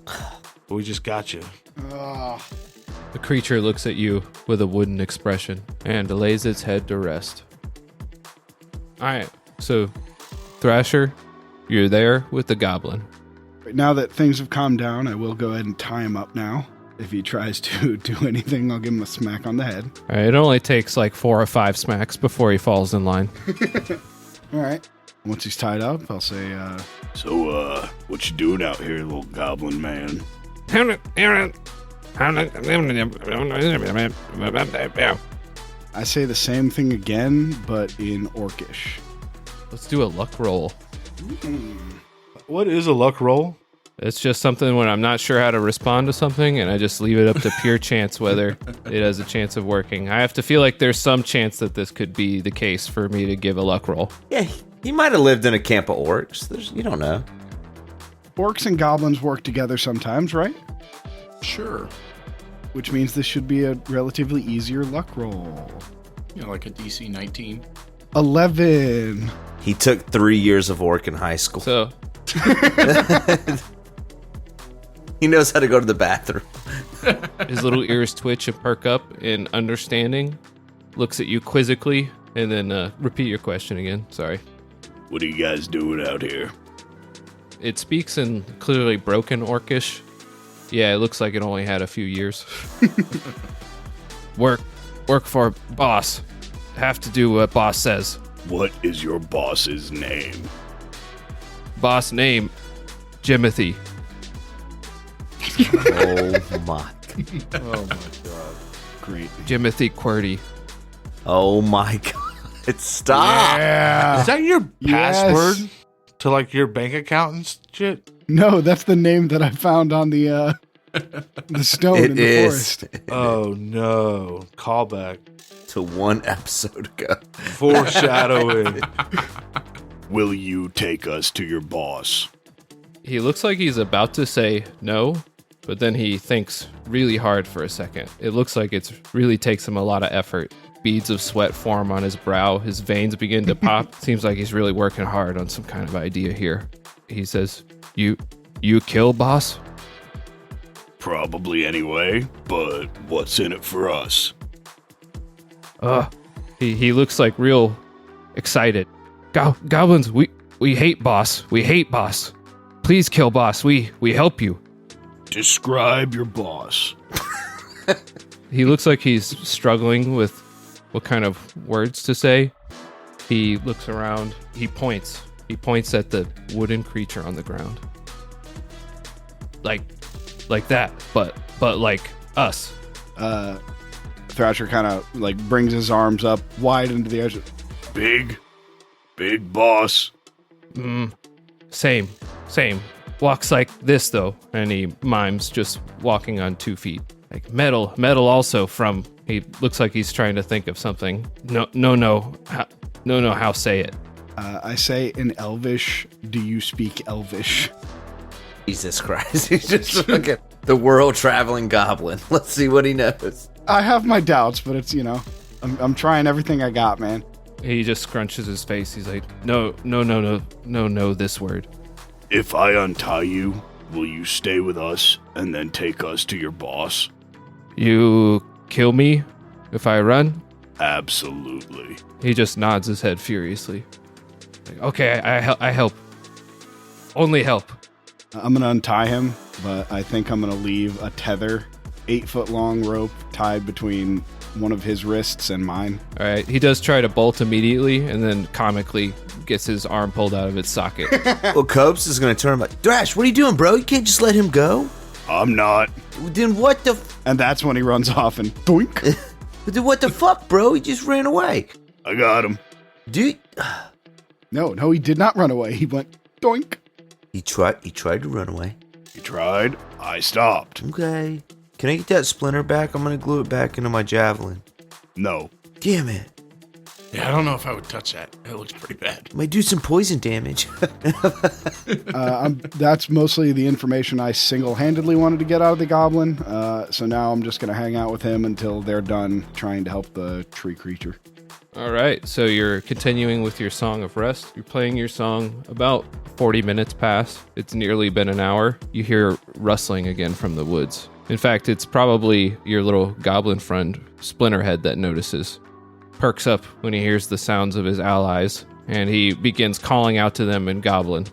But we just got you. The creature looks at you with a wooden expression and lays its head to rest. All right, so Thrasher, you're there with the goblin. Now that things have calmed down, I will go ahead and tie him up now. If he tries to do anything, I'll give him a smack on the head. All right, it only takes like 4 or 5 smacks before he falls in line. All right. Once he's tied up, I'll say, So, what you doing out here, little goblin man? I say the same thing again, but in Orcish. Let's do a luck roll. What is a luck roll? It's just something when I'm not sure how to respond to something, and I just leave it up to pure chance whether it has a chance of working. I have to feel like there's some chance that this could be the case for me to give a luck roll. Yeah, he might have lived in a camp of orcs. You don't know. Orcs and goblins work together sometimes, right? Sure. Which means this should be a relatively easier luck roll. Like a DC 19. 11. He took 3 years of work in high school. So He knows how to go to the bathroom. his little ears twitch and perk up in understanding, looks at you quizzically, and then repeat your question again. Sorry. What are you guys doing out here? It speaks in clearly broken Orcish. Yeah, it looks like it only had a few years. Work for boss. Have to do what boss says. What is your boss's name? Boss name, Jimothy. Oh my. Oh my god. Great. Jimothy QWERTY. Oh my god. Stop. Is that your Yes. password to like your bank account and shit? No, that's the name that I found on the stone in It the is. forest. Oh no. Callback. To 1 episode ago. Foreshadowing. Will you take us to your boss? He looks like he's about to say no, but then he thinks really hard for a second. It looks like it really takes him a lot of effort. Beads of sweat form on his brow. His veins begin to pop. Seems like he's really working hard on some kind of idea here. He says, You kill boss? Probably anyway, but what's in it for us? He looks like real excited. Goblins, we hate boss. We hate boss. Please kill boss. We help you. Describe your boss. He looks like he's struggling with what kind of words to say. He looks around. He points. He points at the wooden creature on the ground. Like that, but like us. Thrasher kind of like brings his arms up wide into the edge. Big boss. Same. Walks like this though, and he mimes just walking on 2 feet. Like metal also from. He looks like he's trying to think of something. No. How say it? I say in Elvish, do you speak Elvish? Jesus Christ. He's just fucking the world traveling goblin. Let's see what he knows. I have my doubts, but it's, I'm trying everything I got, man. He just scrunches his face. He's like, no, this word. If I untie you, will you stay with us and then take us to your boss? You kill me if I run? Absolutely. He just nods his head furiously. Like, okay, I help. Only help. I'm going to untie him, but I think I'm going to leave a tether, 8-foot-long rope tied between one of his wrists and mine. All right, he does try to bolt immediately and then comically gets his arm pulled out of its socket. Well, Copes is going to turn like, Thrash, what are you doing, bro? You can't just let him go. I'm not. Then what the... And that's when he runs off and doink. Then what the fuck, bro? He just ran away. I got him. Dude... No, he did not run away. He went doink. He tried to run away. You tried. I stopped. Okay. Can I get that splinter back? I'm going to glue it back into my javelin. No. Damn it. Yeah, I don't know if I would touch that. It looks pretty bad. Might do some poison damage. That's mostly the information I single-handedly wanted to get out of the goblin. So now I'm just going to hang out with him until they're done trying to help the tree creature. All right, so you're continuing with your Song of Rest. You're playing your song. About 40 minutes pass. It's nearly been an hour. You hear rustling again from the woods. In fact, it's probably your little goblin friend, Splinterhead, that notices. Perks up when he hears the sounds of his allies, and he begins calling out to them in Goblin.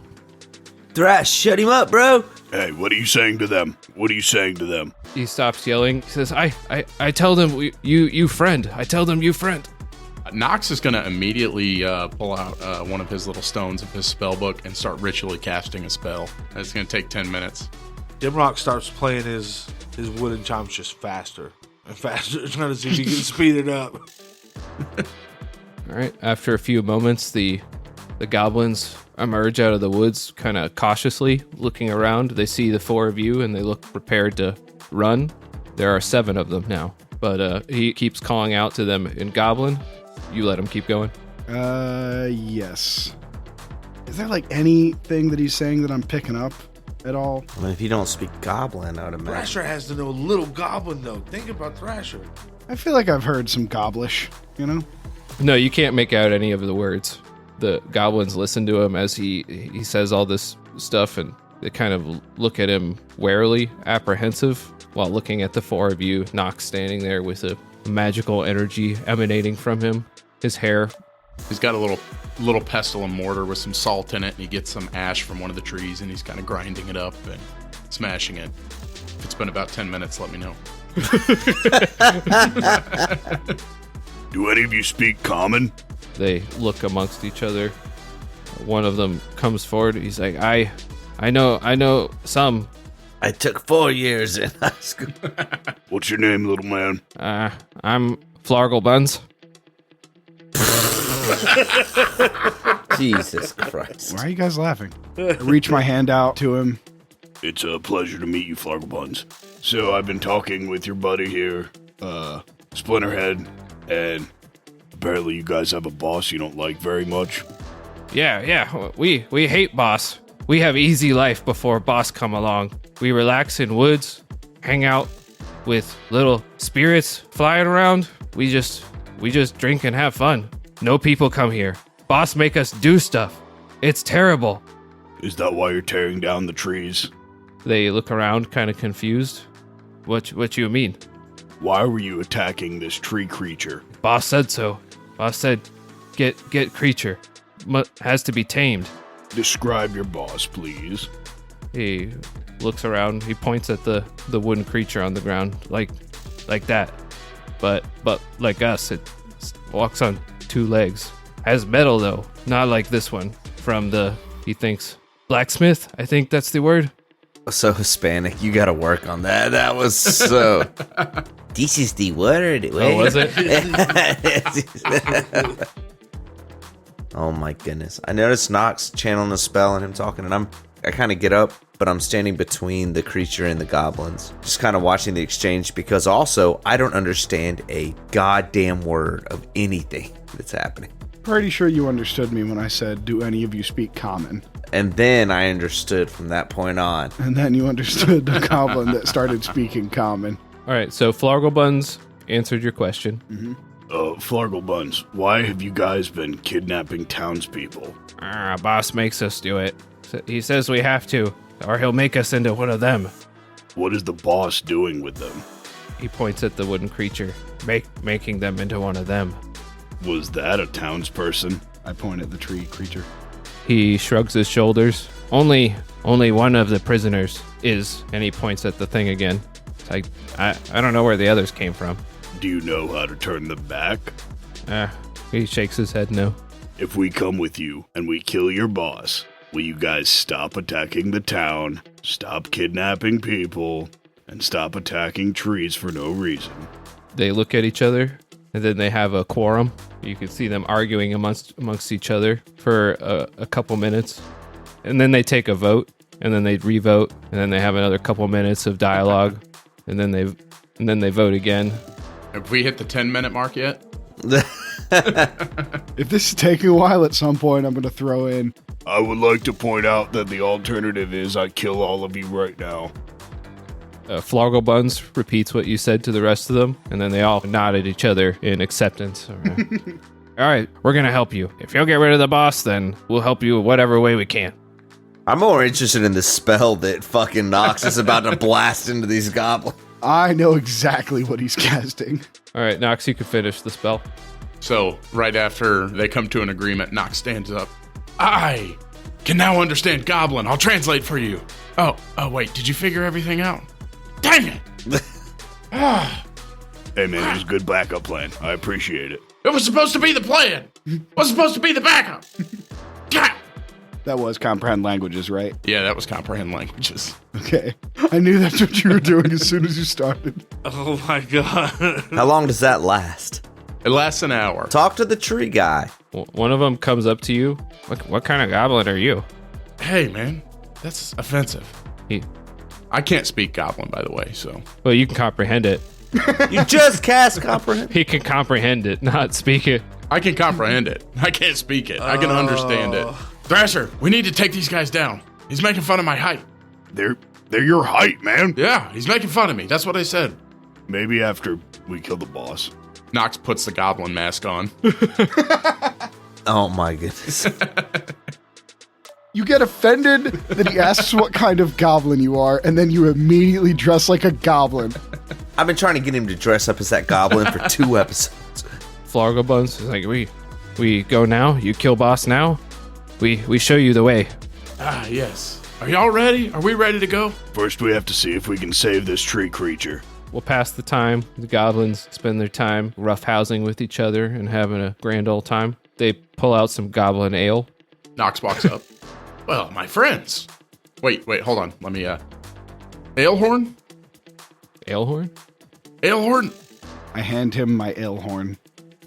Thrash, shut him up, bro. Hey, what are you saying to them? What are you saying to them? He stops yelling. He says, I tell them you friend. I tell them you friend. Nox is going to immediately pull out one of his little stones of his spell book and start ritually casting a spell. It's going to take 10 minutes. Dimrock starts playing his wooden chimes just faster and faster, trying to see if he can speed it up. All right. After a few moments, the goblins emerge out of the woods, kind of cautiously looking around. They see the 4 of you, and they look prepared to run. There are 7 of them now, but he keeps calling out to them in Goblin. You let him keep going. Yes. Is there like anything that he's saying that I'm picking up? at all? I mean, if you don't speak goblin, I would imagine. Thrasher has to know little goblin, though. Think about Thrasher. I feel like I've heard some goblish, you know? No, you can't make out any of the words. The goblins listen to him as he says all this stuff, and they kind of look at him warily, apprehensive, while looking at the four of you. Nox standing there with a magical energy emanating from him. His hair. He's got a little pestle and mortar with some salt in it, and he gets some ash from one of the trees, and he's kind of grinding it up and smashing it. If it's been about 10 minutes, let me know. Do any of you speak common? They look amongst each other. One of them comes forward. He's like, I know some. I took 4 years in high school. What's your name, little man? I'm Flargelbuns. Jesus Christ. Why are you guys laughing? I reach my hand out to him. It's a pleasure to meet you, Flargelbuns. So I've been talking with your buddy here, Splinterhead, and apparently you guys have a boss you don't like very much. Yeah. We hate boss. We have easy life before boss come along. We relax in woods, hang out with little spirits flying around. We just drink and have fun. No people come here. Boss make us do stuff. It's terrible. Is that why you're tearing down the trees? They look around kind of confused. What you mean? Why were you attacking this tree creature? Boss said so. Boss said get creature. Has to be tamed. Describe your boss, please. He looks around. He points at the wooden creature on the ground, like that. But like us, it walks on 2 legs. Has metal though, not like this one. From he thinks blacksmith. I think that's the word. So Hispanic, you gotta work on that. That was so. This is the word. Oh, was it? Oh my goodness! I noticed Nox channeling a spell and him talking, and I kind of get up, but I'm standing between the creature and the goblins, just kind of watching the exchange, because also I don't understand a goddamn word of anything that's happening. Pretty sure you understood me when I said, do any of you speak common? And then I understood from that point on. And then you understood the goblin that started speaking common. All right, so Flargelbuns answered your question. Mm-hmm. Flargelbuns, why have you guys been kidnapping townspeople? Boss makes us do it. He says we have to, or he'll make us into one of them. What is the boss doing with them? He points at the wooden creature, making them into one of them. Was that a townsperson? I point at the tree creature. He shrugs his shoulders. Only one of the prisoners is, and he points at the thing again. It's like, I don't know where the others came from. Do you know how to turn them back? He shakes his head no. If we come with you and we kill your boss, will you guys stop attacking the town, stop kidnapping people, and stop attacking trees for no reason? They look at each other, and then they have a quorum. You can see them arguing amongst each other for a couple minutes. And then they take a vote, and then they re-vote, and then they have another couple minutes of dialogue, and then they vote again. Have we hit the 10-minute mark yet? If this is taking a while, at some point I'm going to throw in. I would like to point out that the alternative is I kill all of you right now. Flargelbuns repeats what you said to the rest of them, and then they all nod at each other in acceptance. All right, we're going to help you. If you'll get rid of the boss, then we'll help you whatever way we can. I'm more interested in the spell that fucking Nox is about to blast into these goblins. I know exactly what he's casting. All right, Nox, you can finish the spell. So, right after they come to an agreement, Nox stands up. I can now understand Goblin. I'll translate for you. Oh, wait, did you figure everything out? Dang it! Hey man, it was a good backup plan. I appreciate it. It was supposed to be the plan. It was supposed to be the backup. God. That was comprehend languages, right? Yeah, that was comprehend languages. Okay. I knew that's what you were doing as soon as you started. Oh my god. How long does that last? It lasts an hour. Talk to the tree guy. One of them comes up to you. What kind of goblin are you? Hey, man, that's offensive. I can't speak Goblin, by the way, so. Well, you can comprehend it. You just cast comprehend. He can comprehend it, not speak it. I can comprehend it. I can't speak it. I can understand it. Thrasher, we need to take these guys down. He's making fun of my height. They're your height, man. Yeah, he's making fun of me. That's what I said. Maybe after we kill the boss. Nox puts the goblin mask on. Oh my goodness. You get offended that he asks what kind of goblin you are, and then you immediately dress like a goblin. I've been trying to get him to dress up as that goblin for 2 episodes. Flargelbuns is like, we go now. You kill boss now. We show you the way. Ah, yes. Are y'all ready? Are we ready to go? First, we have to see if we can save this tree creature. We'll pass the time. The goblins spend their time roughhousing with each other and having a grand old time. They pull out some goblin ale. Nox walks up. Well, my friends. Wait, hold on. Let me, Alehorn? Alehorn? Alehorn? I hand him my ale horn.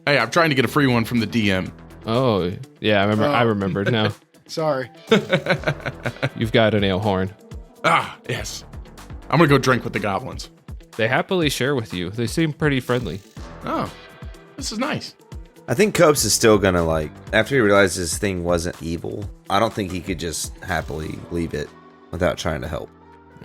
Hey, I'm trying to get a free one from the DM. Oh, yeah, I remembered now. Sorry. You've got an ale horn. Ah, yes. I'm gonna go drink with the goblins. They happily share with you. They seem pretty friendly. Oh, this is nice. I think Copes is still gonna, like, after he realizes this thing wasn't evil, I don't think he could just happily leave it without trying to help.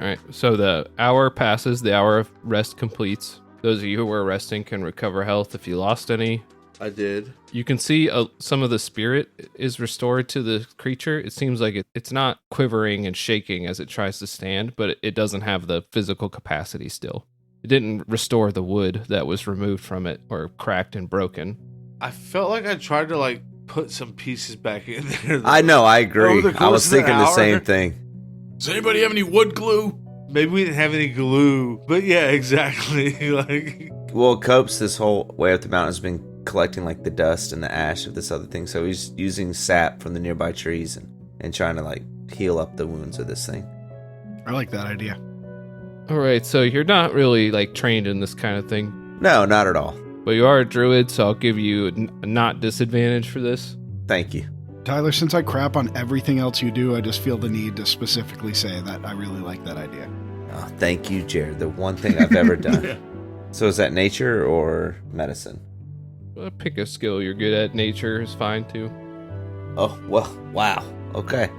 All right, so the hour passes. The hour of rest completes. Those of you who were resting can recover health if you lost any. I did. You can see some of the spirit is restored to the creature. It seems like it's not quivering and shaking as it tries to stand, but it doesn't have the physical capacity still. It didn't restore the wood that was removed from it or cracked and broken. I felt like I tried to, like, put some pieces back in there. I know, I agree. Over the I was course of an thinking the hour. same thing. Does anybody have any wood glue? Maybe we didn't have any glue, but yeah, exactly. Like, Well, Copes this whole way up the mountain has been collecting, like, the dust and the ash of this other thing, so he's using sap from the nearby trees and trying to, like, heal up the wounds of this thing. I like that idea. All right, so you're not really like trained in this kind of thing, No, not at all. but you are a druid, so I'll give you a not disadvantage for this. Thank you. Tyler, since I crap on everything else you do, I just feel the need to specifically say that I really like that idea. Oh, thank you, Jared. The one thing I've ever done. Yeah. So is that nature or medicine? Well, pick a skill you're good at. Nature is fine too. Oh, well, wow. Okay.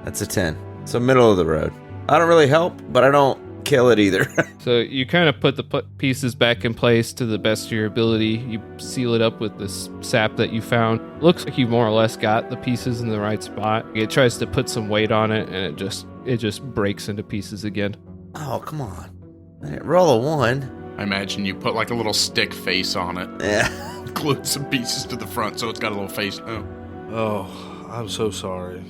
That's a 10. So middle of the road. I don't really help, but I don't kill it either. So you kind of put the pieces back in place to the best of your ability. You seal it up with this sap that you found. Looks like you more or less got the pieces in the right spot. It tries to put some weight on it, and it just breaks into pieces again. Oh, come on. I didn't roll a 1. I imagine you put like a little stick face on it. Yeah. Glued some pieces to the front so it's got a little face. oh, I'm so sorry.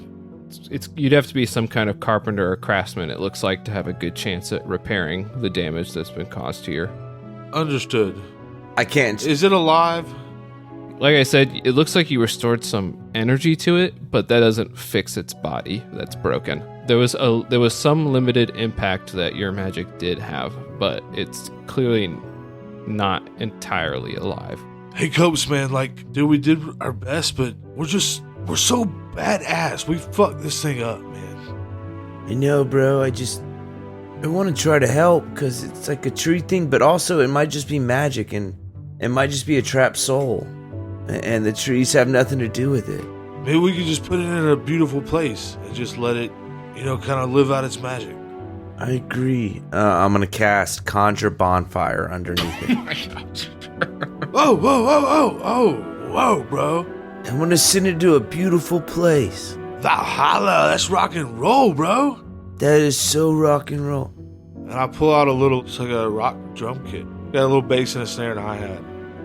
You'd have to be some kind of carpenter or craftsman, it looks like, to have a good chance at repairing the damage that's been caused here. Understood. I can't. Is it alive? Like I said, it looks like you restored some energy to it, but that doesn't fix its body that's broken. There was some limited impact that your magic did have, but it's clearly not entirely alive. Hey, Copes, man, like, dude, we did our best, but we're so badass. We fucked this thing up, man. I know, bro. I want to try to help because it's like a tree thing, but also it might just be magic and it might just be a trapped soul. And the trees have nothing to do with it. Maybe we could just put it in a beautiful place and just let it, kind of live out its magic. I agree. I'm going to cast Conjure Bonfire underneath it. My gosh. Whoa, bro. I'm going to send it to a beautiful place. Valhalla, that's rock and roll, bro. That is so rock and roll. And I pull out it's like a rock drum kit. Got a little bass and a snare and a hi-hat.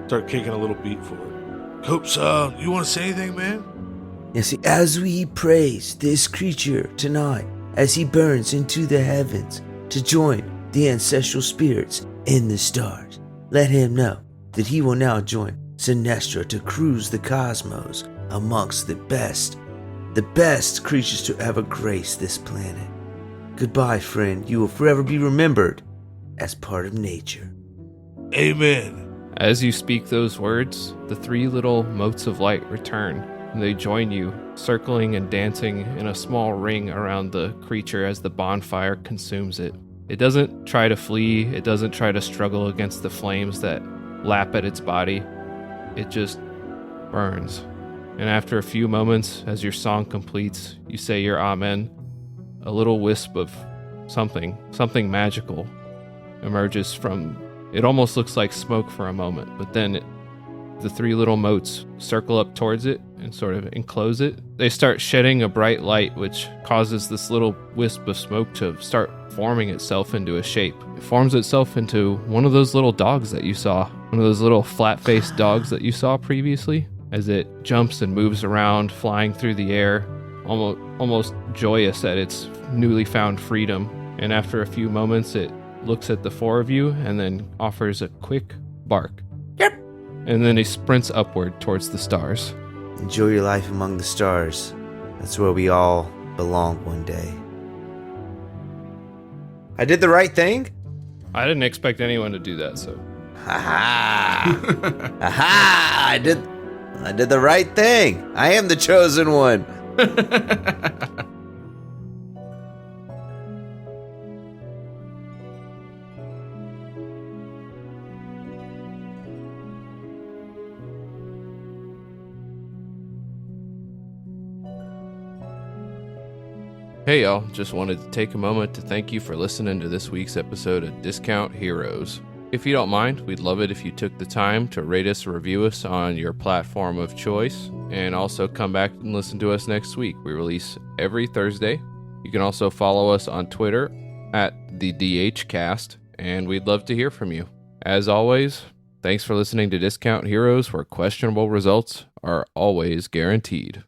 Start kicking a little beat for it. Copes, you want to say anything, man? You see, as we praise this creature tonight, as he burns into the heavens to join the ancestral spirits in the stars, let him know that he will now join Sinestra to cruise the cosmos amongst the best creatures to ever grace this planet. Goodbye, friend. You will forever be remembered as part of nature. Amen. As you speak those words, the 3 little motes of light return, and they join you, circling and dancing in a small ring around the creature as the bonfire consumes it. It doesn't try to flee, it doesn't try to struggle against the flames that lap at its body. It just burns. And after a few moments, as your song completes, you say your amen. A little wisp of something magical emerges from. It almost looks like smoke for a moment, but then the three little motes circle up towards it and sort of enclose it. They start shedding a bright light, which causes this little wisp of smoke to start forming itself into a shape. It forms itself into one of those little dogs that you saw, one of those little flat-faced dogs that you saw previously, as it jumps and moves around, flying through the air, almost joyous at its newly found freedom. And after a few moments, it looks at the four of you and then offers a quick bark. Yep. And then he sprints upward towards the stars. Enjoy your life among the stars. That's where we all belong one day. I did the right thing? I didn't expect anyone to do that, so. Ha-ha! Ha-ha! I did the right thing. I am the chosen one. Hey y'all, just wanted to take a moment to thank you for listening to this week's episode of Discount Heroes. If you don't mind, we'd love it if you took the time to rate us or review us on your platform of choice, and also come back and listen to us next week. We release every Thursday. You can also follow us on Twitter at the DHcast, and we'd love to hear from you. As always, thanks for listening to Discount Heroes, where questionable results are always guaranteed.